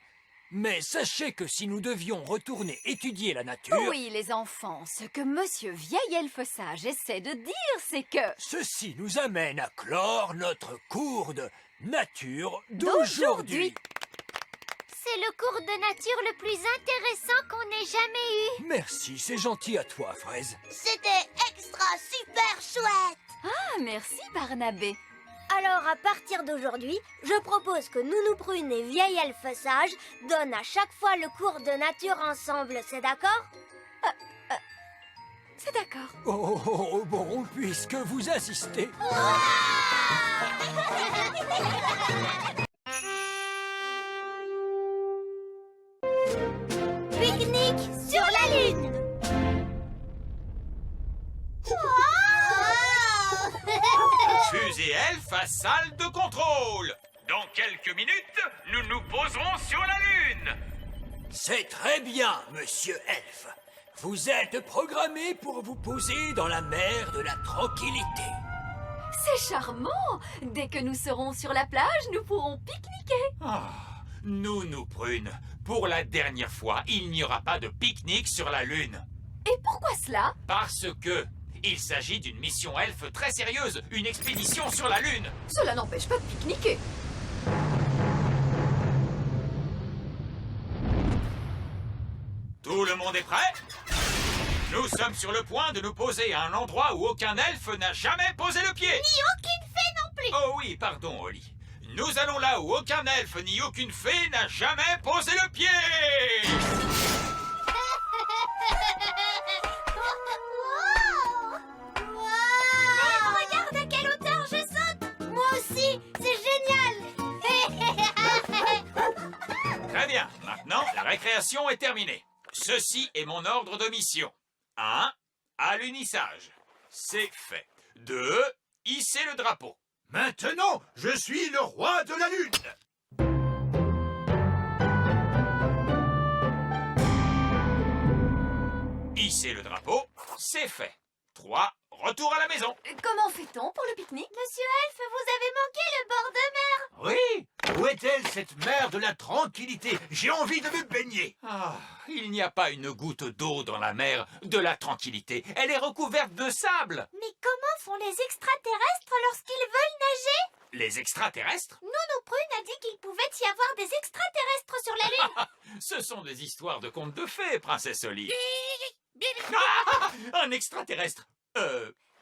Mais sachez que si nous devions retourner étudier la nature... Oui, les enfants, ce que Monsieur Vieil Elfe Sage essaie de dire, c'est que... Ceci nous amène à clore notre cours de nature D'aujourd'hui. d'aujourd'hui. C'est le cours de nature le plus intéressant qu'on ait jamais eu. Merci, c'est gentil à toi, Fraise. C'était extra super chouette. Ah, merci, Barnabé. Alors, à partir d'aujourd'hui, je propose que Nounou Prune et Vieil Elfe Sage donnent à chaque fois le cours de nature ensemble, c'est d'accord? C'est d'accord. Oh, bon, puisque vous insistez. Pique-nique sur la Lune. et elfes à salle de contrôle. Dans quelques minutes, nous nous poserons sur la Lune. C'est très bien, monsieur Elfe. Vous êtes programmé pour vous poser dans la mer de la tranquillité. C'est charmant. Dès que nous serons sur la plage, nous pourrons pique-niquer. Ah, Nounou Prune, pour la dernière fois, il n'y aura pas de pique-nique sur la Lune. Et pourquoi cela? Parce que il s'agit d'une mission elfe très sérieuse, une expédition sur la Lune. Cela n'empêche pas de pique-niquer. Tout le monde est prêt? Nous sommes sur le point de nous poser à un endroit où aucun elfe n'a jamais posé le pied. Ni aucune fée non plus. Oh oui, pardon, Oli. Nous allons là où aucun elfe ni aucune fée n'a jamais posé le pied. Mais regarde à quelle hauteur je saute. Moi aussi, c'est génial. Très bien. Maintenant, la récréation est terminée. Ceci est mon ordre de mission. 1. Alunissage. C'est fait. 2. Hisser le drapeau. Maintenant, je suis le roi de la Lune. Hisser le drapeau. C'est fait. 3. Retour à la maison. Comment fait-on pour le pique-nique? Monsieur Elfe, vous avez manqué le bord de mer. Oui, où est-elle cette mer de la tranquillité? J'ai envie de me baigner. Ah, il n'y a pas une goutte d'eau dans la mer de la tranquillité. Elle est recouverte de sable. Mais comment font les extraterrestres lorsqu'ils veulent nager? Les extraterrestres? Nounou Prune a dit qu'il pouvait y avoir des extraterrestres sur la Lune. Ce sont des histoires de contes de fées, princesse Oli. Ah, un extraterrestre.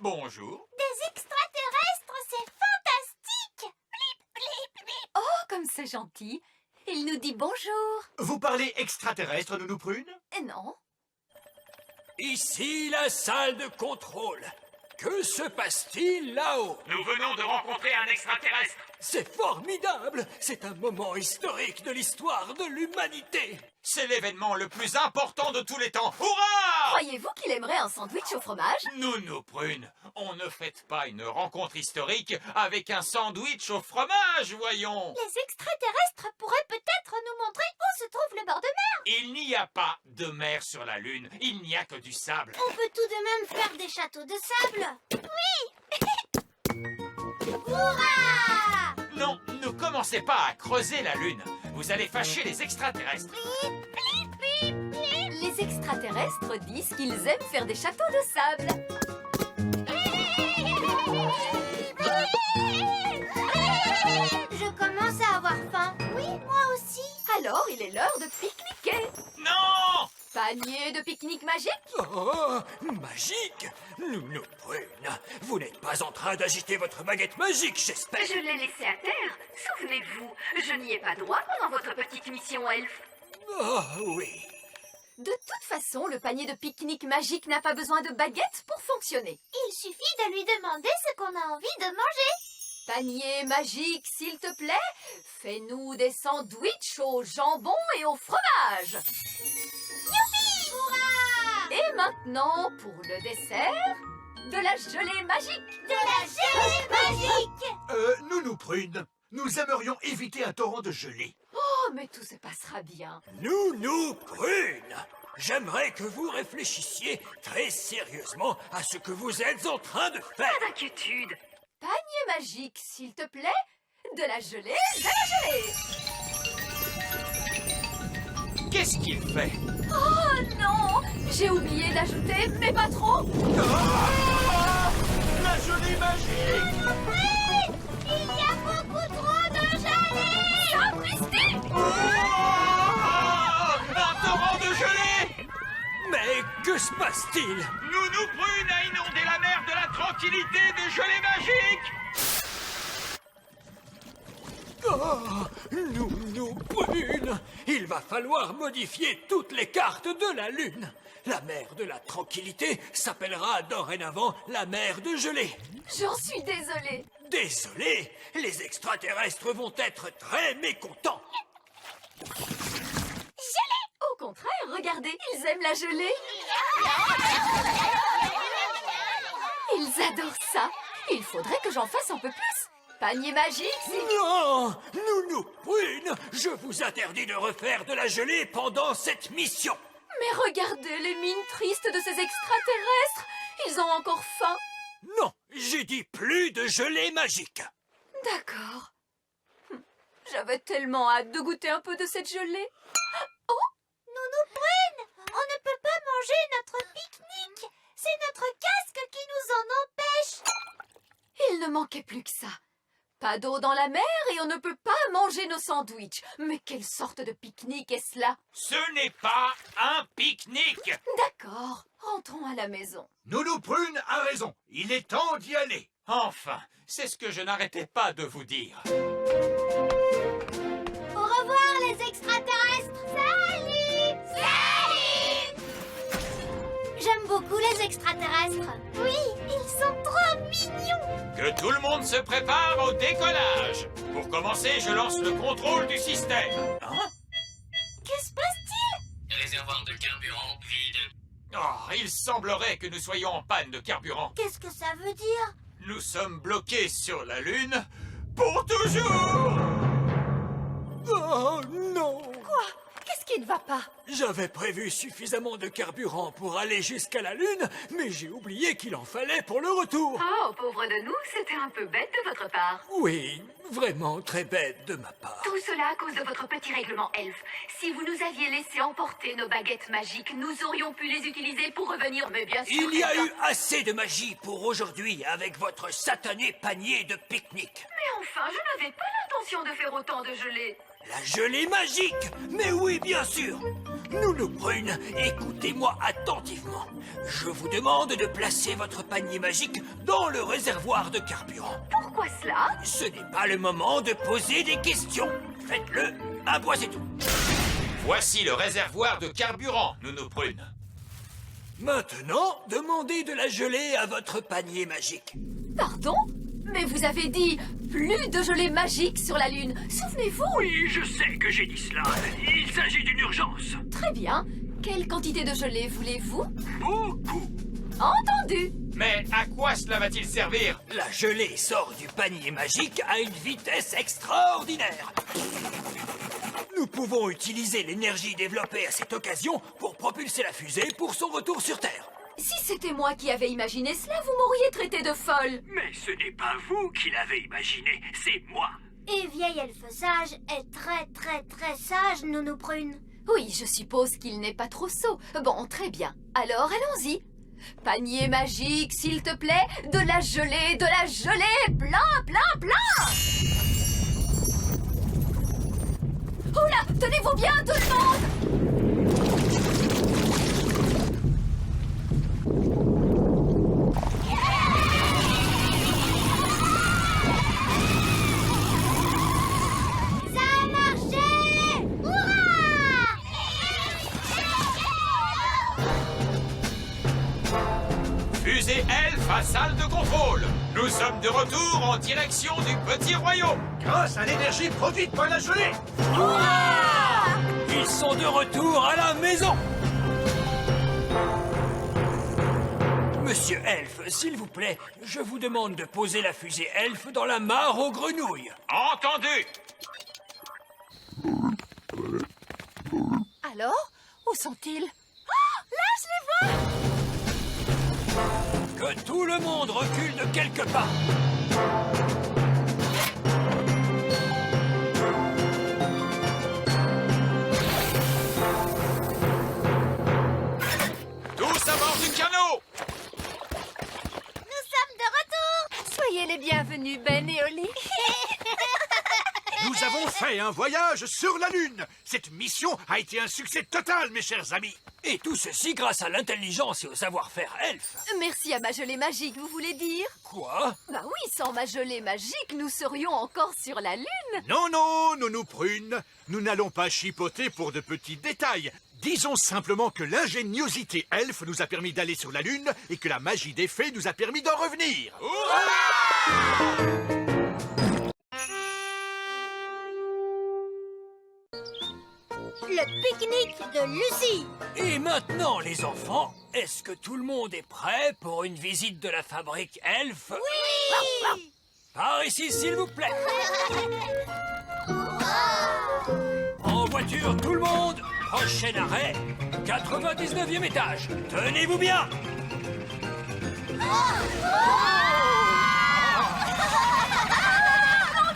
Bonjour. Des extraterrestres, c'est fantastique. Blip, blip, blip. Oh, comme c'est gentil. Il nous dit bonjour. Vous parlez extraterrestre, Nounou Prune? Non. Ici la salle de contrôle. Que se passe-t-il là-haut? Nous venons de rencontrer un extraterrestre. C'est formidable! C'est un moment historique de l'histoire de l'humanité. C'est l'événement le plus important de tous les temps. Hurrah! Croyez-vous qu'il aimerait un sandwich au fromage? Nounou Prune, on ne fête pas une rencontre historique avec un sandwich au fromage, voyons. Les extraterrestres pourraient peut-être nous montrer où se trouve le bord de mer. Il n'y a pas de mer sur la Lune, il n'y a que du sable. On peut tout de même faire des châteaux de sable. Oui. Hurrah! Non, ne commencez pas à creuser la Lune. Vous allez fâcher les extraterrestres. Les extraterrestres disent qu'ils aiment faire des châteaux de sable. Je commence à avoir faim. Oui, moi aussi. Alors, il est l'heure de pique-niquer. Non! Panier de pique-nique magique? Oh, magique! Nounou Prune, vous n'êtes pas en train d'agiter votre baguette magique, j'espère. Je l'ai laissé à terre. Souvenez-vous, je n'y ai pas droit pendant votre petite mission elfe. Oh, oui. De toute façon, le panier de pique-nique magique n'a pas besoin de baguette pour fonctionner. Il suffit de lui demander ce qu'on a envie de manger. Panier magique, s'il te plaît, fais-nous des sandwichs au jambon et au fromage. Youpi! Hurrah! Et maintenant, pour le dessert, de la gelée magique. De la gelée magique! Nounou Prune, nous aimerions éviter un torrent de gelée. Oh, mais tout se passera bien. Nounou Prune, j'aimerais que vous réfléchissiez très sérieusement à ce que vous êtes en train de faire. Pas d'inquiétude. Panier magique, s'il te plaît, de la gelée, de la gelée. Qu'est-ce qu'il fait? Oh non, j'ai oublié d'ajouter, mais pas trop. Ah, la gelée magique! Oui! Il y a beaucoup trop de gelée! Sapristi! Un torrent de gelée! Mais que se passe-t-il? Nounou Prune a inondé la mer de la tranquillité de gelée magique! Oh, Nounou Prune, il va falloir modifier toutes les cartes de la Lune. La mer de la tranquillité s'appellera dorénavant la mer de gelée. J'en suis désolée. Désolé, les extraterrestres vont être très mécontents. Gelée! Au contraire, regardez, ils aiment la gelée. Ils adorent ça. Il faudrait que j'en fasse un peu plus. Panier magique, c'est... Non, Nounou Prune, je vous interdis de refaire de la gelée pendant cette mission. Mais regardez les mines tristes de ces extraterrestres. Ils ont encore faim. Non, j'ai dit plus de gelée magique. D'accord. J'avais tellement hâte de goûter un peu de cette gelée. Nounou Prune, on ne peut pas manger notre pique-nique. C'est notre casque qui nous en empêche. Il ne manquait plus que ça. Pas d'eau dans la mer et on ne peut pas manger nos sandwichs. Mais quelle sorte de pique-nique est-ce là? Ce n'est pas un pique-nique. D'accord, rentrons à la maison. Nounou Prune a raison. Il est temps d'y aller. Enfin, c'est ce que je n'arrêtais pas de vous dire. Au revoir les extraterrestres. Salut! Salut! J'aime beaucoup les extraterrestres. Oui, ils sont trop mignons. Que tout le monde se prépare au décollage. Pour commencer, je lance le contrôle du système. Que se passe-t-il? Réservoir de carburant vide. Oh, il semblerait que nous soyons en panne de carburant. Qu'est-ce que ça veut dire? Nous sommes bloqués sur la Lune pour toujours. Oh non! Qu'est-ce qui ne va pas? J'avais prévu suffisamment de carburant pour aller jusqu'à la Lune, mais j'ai oublié qu'il en fallait pour le retour. Oh, pauvre de nous, c'était un peu bête de votre part. Oui, vraiment très bête de ma part. Tout cela à cause de votre petit règlement elfe. Si vous nous aviez laissé emporter nos baguettes magiques, nous aurions pu les utiliser pour revenir, mais bien sûr... Il y a eu assez de magie pour aujourd'hui avec votre satané panier de pique-nique. Mais enfin, je n'avais pas l'intention de faire autant de gelée. La gelée magique! Mais oui, bien sûr! Nounou Prune, écoutez-moi attentivement. Je vous demande de placer votre panier magique dans le réservoir de carburant. Pourquoi cela? Ce n'est pas le moment de poser des questions. Faites-le, un point c'est tout. Voici le réservoir de carburant, Nounou Prune. Maintenant, demandez de la gelée à votre panier magique. Pardon? Mais vous avez dit plus de gelée magique sur la Lune. Souvenez-vous? Oui, je sais que j'ai dit cela. Il s'agit d'une urgence. Très bien. Quelle quantité de gelée voulez-vous? Beaucoup. Entendu. Mais à quoi cela va-t-il servir? La gelée sort du panier magique à une vitesse extraordinaire. Nous pouvons utiliser l'énergie développée à cette occasion pour propulser la fusée pour son retour sur Terre. Si c'était moi qui avais imaginé cela, vous m'auriez traité de folle. Mais ce n'est pas vous qui l'avez imaginé, c'est moi. Et vieil elfe sage est très sage, Nounou Prune. Oui, je suppose qu'il n'est pas trop sot. Bon, très bien. Alors, allons-y. Panier magique, s'il te plaît. De la gelée, plein, plein, plein. Oula, tenez-vous bien, tout le monde. Fusée Elfe à salle de contrôle. Nous sommes de retour en direction du petit royaume. Grâce à l'énergie produite par la gelée. Ils sont de retour à la maison. Monsieur Elfe, s'il vous plaît, je vous demande de poser la fusée Elfe dans la mare aux grenouilles. Entendu. Alors, où sont-ils? Que tout le monde recule de quelques pas. Tous à bord du canot. Nous sommes de retour. Soyez les bienvenus, Ben et Oli. Nous avons fait un voyage sur la Lune. Cette mission a été un succès total, mes chers amis. Et tout ceci grâce à l'intelligence et au savoir-faire elfe. Merci à ma gelée magique, vous voulez dire? Quoi? Bah oui, sans ma gelée magique, nous serions encore sur la Lune. Non, non, Nounou Prune, nous n'allons pas chipoter pour de petits détails. Disons simplement que l'ingéniosité elfe nous a permis d'aller sur la Lune et que la magie des fées nous a permis d'en revenir. Le pique-nique de Lucie. Et maintenant, les enfants, est-ce que tout le monde est prêt pour une visite de la fabrique Elf? Oui! Par ici, s'il vous plaît. En voiture, tout le monde. Prochain arrêt, 99e étage. Tenez-vous bien. En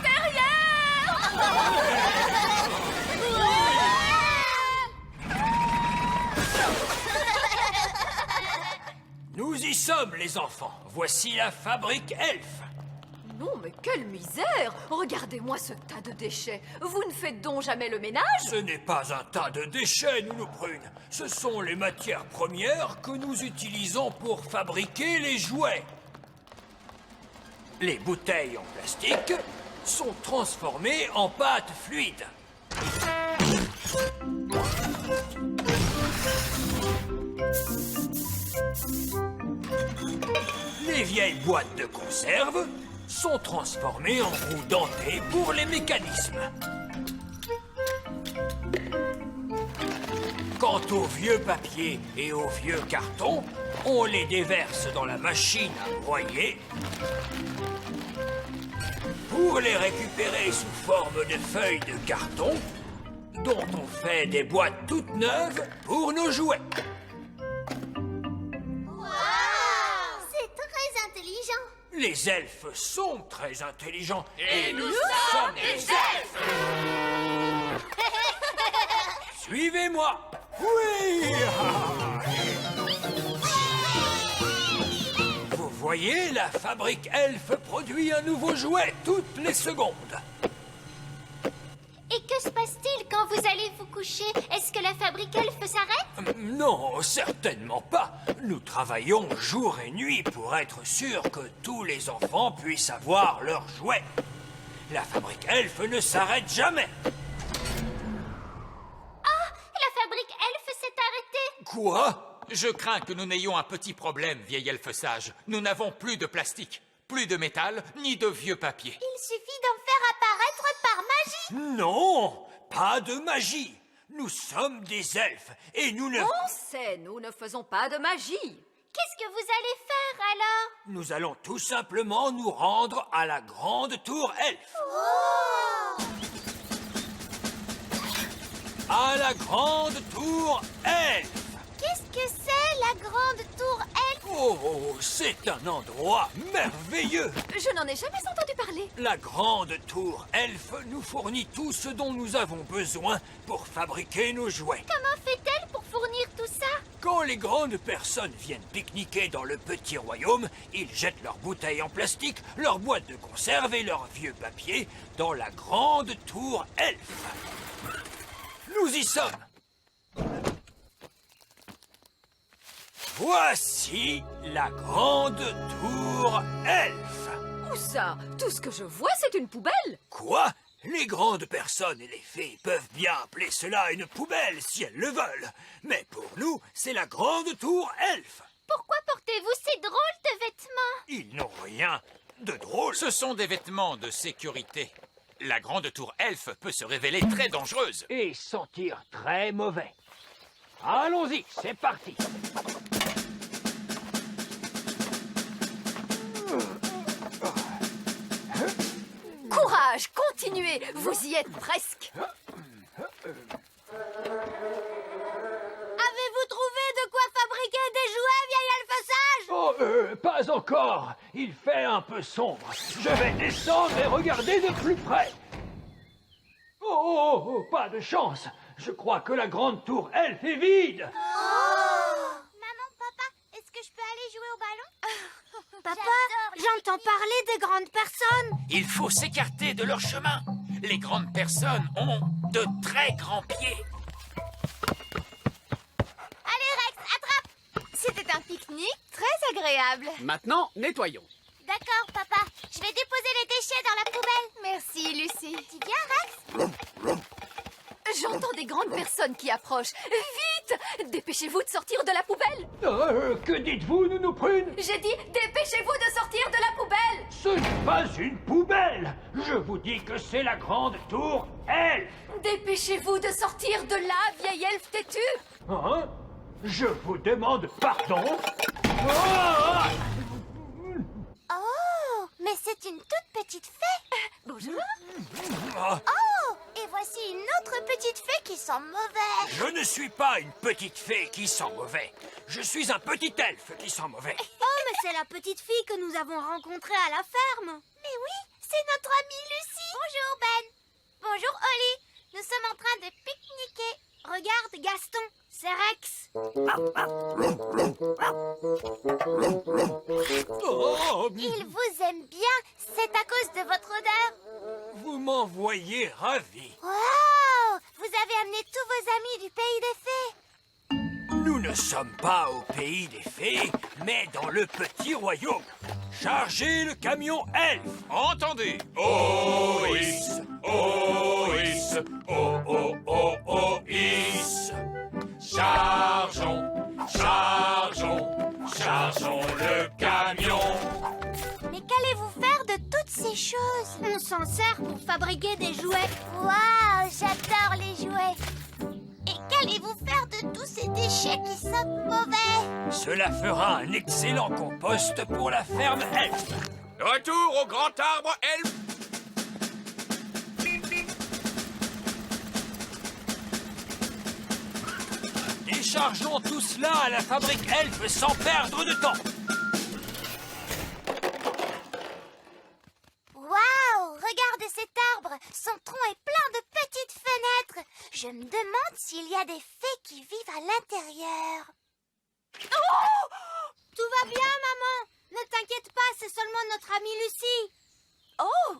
derrière! Nous y sommes, les enfants. Voici la fabrique Elf. Non, mais quelle misère! Regardez-moi ce tas de déchets. Vous ne faites donc jamais le ménage? Ce n'est pas un tas de déchets, Nounou Prune. Ce sont les matières premières que nous utilisons pour fabriquer les jouets. Les bouteilles en plastique sont transformées en pâte fluide. Les vieilles boîtes de conserve sont transformées en roues dentées pour les mécanismes. Quant aux vieux papiers et aux vieux cartons, on les déverse dans la machine à broyer pour les récupérer sous forme de feuilles de carton dont on fait des boîtes toutes neuves pour nos jouets. C'est très intelligent. Les elfes sont très intelligents. Et nous sommes des elfes! Suivez-moi. Oui. Vous voyez, la fabrique Elf produit un nouveau jouet toutes les secondes. Et que se passe-t-il quand vous allez vous coucher? Est-ce que la fabrique Elf s'arrête? Non, certainement pas. Nous travaillons jour et nuit pour être sûrs que tous les enfants puissent avoir leurs jouets. La fabrique Elf ne s'arrête jamais. La fabrique Elf s'est arrêtée. Quoi? Je crains que nous n'ayons un petit problème, vieil elfe sage. Nous n'avons plus de plastique, plus de métal, ni de vieux papier. Il suffit d'en faire apparaître par magie. Non, pas de magie. Nous sommes des elfes et nous ne... On sait, nous ne faisons pas de magie. Qu'est-ce que vous allez faire alors? Nous allons tout simplement nous rendre à la grande tour Elf. Oh! À la grande tour Elf. Qu'est-ce que c'est la grande tour Elf? Oh, c'est un endroit merveilleux. Je n'en ai jamais entendu parler. La grande tour Elf nous fournit tout ce dont nous avons besoin pour fabriquer nos jouets. Comment fait-elle pour fournir tout ça? Quand les grandes personnes viennent pique-niquer dans le petit royaume, ils jettent leurs bouteilles en plastique, leurs boîtes de conserve et leurs vieux papiers dans la grande tour Elf. Nous y sommes. Voici la grande tour Elf. Où ça? Tout ce que je vois, c'est une poubelle. Quoi? Les grandes personnes et les fées peuvent bien appeler cela une poubelle si elles le veulent. Mais pour nous, c'est la grande tour Elf. Pourquoi portez-vous ces drôles de vêtements? Ils n'ont rien de drôle. Ce sont des vêtements de sécurité. La grande tour Elf peut se révéler très dangereuse. Et sentir très mauvais. Allons-y, c'est parti. Courage, continuez. Vous y êtes presque. Avez-vous trouvé de quoi fabriquer des jouets, vieil elfe sage? Oh, pas encore. Il fait un peu sombre. Je vais descendre et regarder de plus près. Oh, pas de chance. Je crois que la grande tour Elf est vide. Maman, papa, est-ce que je peux aller jouer au ballon? Papa, j'entends parler des grandes personnes. Il faut s'écarter de leur chemin. Les grandes personnes ont de très grands pieds. Allez, Rex, attrape. C'était un pique-nique très agréable. Maintenant, nettoyons. D'accord, papa. Je vais déposer les déchets dans la poubelle. Merci, Lucie. Tu viens, Rex? J'entends des grandes personnes qui approchent. Vite! Dépêchez-vous de sortir de la poubelle. Que dites-vous, Nounou Prune? J'ai dit dépêchez-vous de sortir de la poubelle. Ce n'est pas une poubelle. Je vous dis que c'est la grande tour Elf. Dépêchez-vous de sortir de là, vieille elfe têtue. Hein? Je vous demande pardon. Oh, mais c'est une toute petite fée. Bonjour. Oh, et voici une autre petite fée qui sent mauvais. Je ne suis pas une petite fée qui sent mauvais. Je suis un petit elfe qui sent mauvais. Oh, mais c'est la petite fille que nous avons rencontrée à la ferme. Mais oui, c'est notre amie Lucie. Bonjour Ben. Bonjour Holly. Nous sommes en train de pique-niquer. Regarde Gaston, c'est Rex. Oh, Il vous aime bien, c'est à cause de votre odeur. vous m'en voyez ravi. Wow, vous avez amené tous vos amis du pays des fées. Nous ne sommes pas au pays des fées, mais dans le petit royaume. Chargez le camion elfe. Entendez. Ois, Ois, Ois. Chargeons, chargeons, chargeons le camion. Mais qu'allez-vous faire de toutes ces choses? On s'en sert pour fabriquer des jouets. Waouh, j'adore les jouets. Et qu'allez-vous faire de tous ces déchets qui sentent mauvais? Cela fera un excellent compost pour la ferme elfe. Retour au grand arbre elfe. Déchargeons tout cela à la fabrique elfe sans perdre de temps. Waouh, regardez cet arbre. Son tronc est plein de petites fenêtres. Je me demande s'il y a des fées qui vivent à l'intérieur. Oh! Tout va bien, maman. Ne t'inquiète pas, c'est seulement notre amie Lucie. Oh,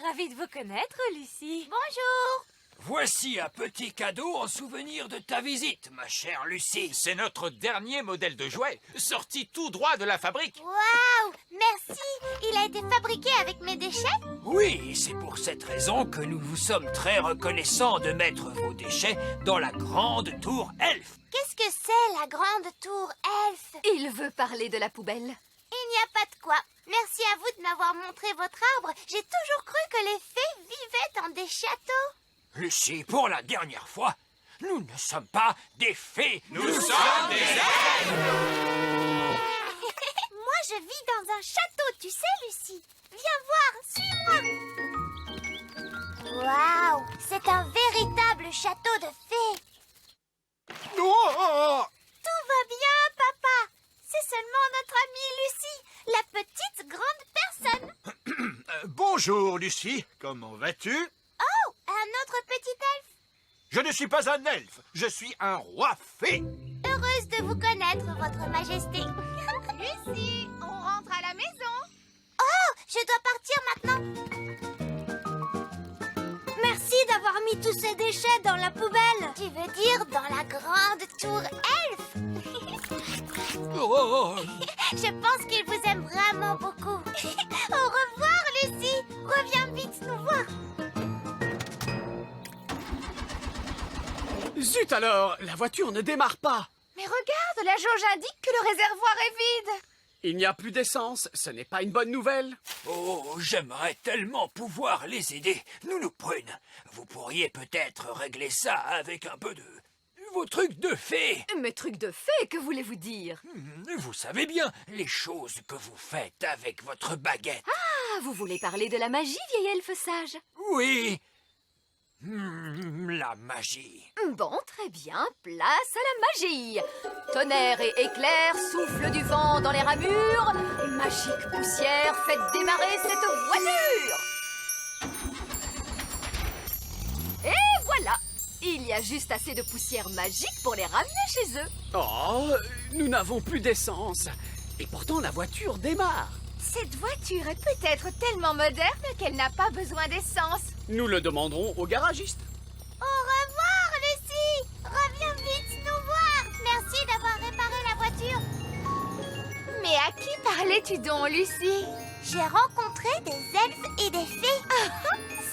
ravie de vous connaître, Lucie. Bonjour. Voici un petit cadeau en souvenir de ta visite, ma chère Lucie. C'est notre dernier modèle de jouet, sorti tout droit de la fabrique. Waouh, merci. Il a été fabriqué avec mes déchets? Oui, c'est pour cette raison que nous vous sommes très reconnaissants de mettre vos déchets dans la grande tour elfe. Qu'est-ce que c'est, la grande tour elfe? Il veut parler de la poubelle. Il n'y a pas de quoi. Merci à vous de m'avoir montré votre arbre. J'ai toujours cru que les fées vivaient dans des châteaux. Lucie, pour la dernière fois, nous ne sommes pas des fées. Nous sommes des elfes. Moi, je vis dans un château, tu sais, Lucie. Viens voir, suis-moi. Waouh, c'est un véritable château de fées. Oh, Tout va bien, papa. C'est seulement notre amie Lucie, la petite grande personne. bonjour, Lucie. Comment vas-tu? Oh, un autre petit elfe. Je ne suis pas un elfe, je suis un roi fée. Heureuse de vous connaître, votre majesté. Lucie, on rentre à la maison. Oh, je dois partir maintenant. Merci d'avoir mis tous ces déchets dans la poubelle. Tu veux dire dans la grande tour elfe? Oh, Je pense qu'il vous aime vraiment beaucoup. Au revoir, Lucie. Reviens vite nous voir. Zut alors, la voiture ne démarre pas. Mais regarde, la jauge indique que le réservoir est vide. Il n'y a plus d'essence, ce n'est pas une bonne nouvelle. oh, j'aimerais tellement pouvoir les aider. Nounou Prune, vous pourriez peut-être régler ça avec un peu de... vos trucs de fée. Mes trucs de fée, que voulez-vous dire? Vous savez bien, les choses que vous faites avec votre baguette. Ah, vous voulez parler de la magie, vieil elfe sage? Oui. La magie. Bon, très bien, place à la magie. Tonnerre et éclair, souffle du vent dans les ramures. Magique poussière, faites démarrer cette voiture. Et voilà, il y a juste assez de poussière magique pour les ramener chez eux. Oh, nous n'avons plus d'essence. Et pourtant la voiture démarre. Cette voiture est peut-être tellement moderne qu'elle n'a pas besoin d'essence. Nous le demanderons au garagiste. Au revoir, Lucie. Reviens vite nous voir. Merci d'avoir réparé la voiture. Mais à qui parlais-tu donc, Lucie? J'ai rencontré des elfes et des fées.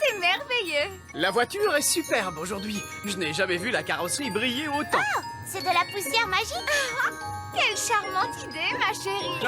C'est merveilleux. La voiture est superbe aujourd'hui. Je n'ai jamais vu la carrosserie briller autant. C'est de la poussière magique. Quelle charmante idée, ma chérie.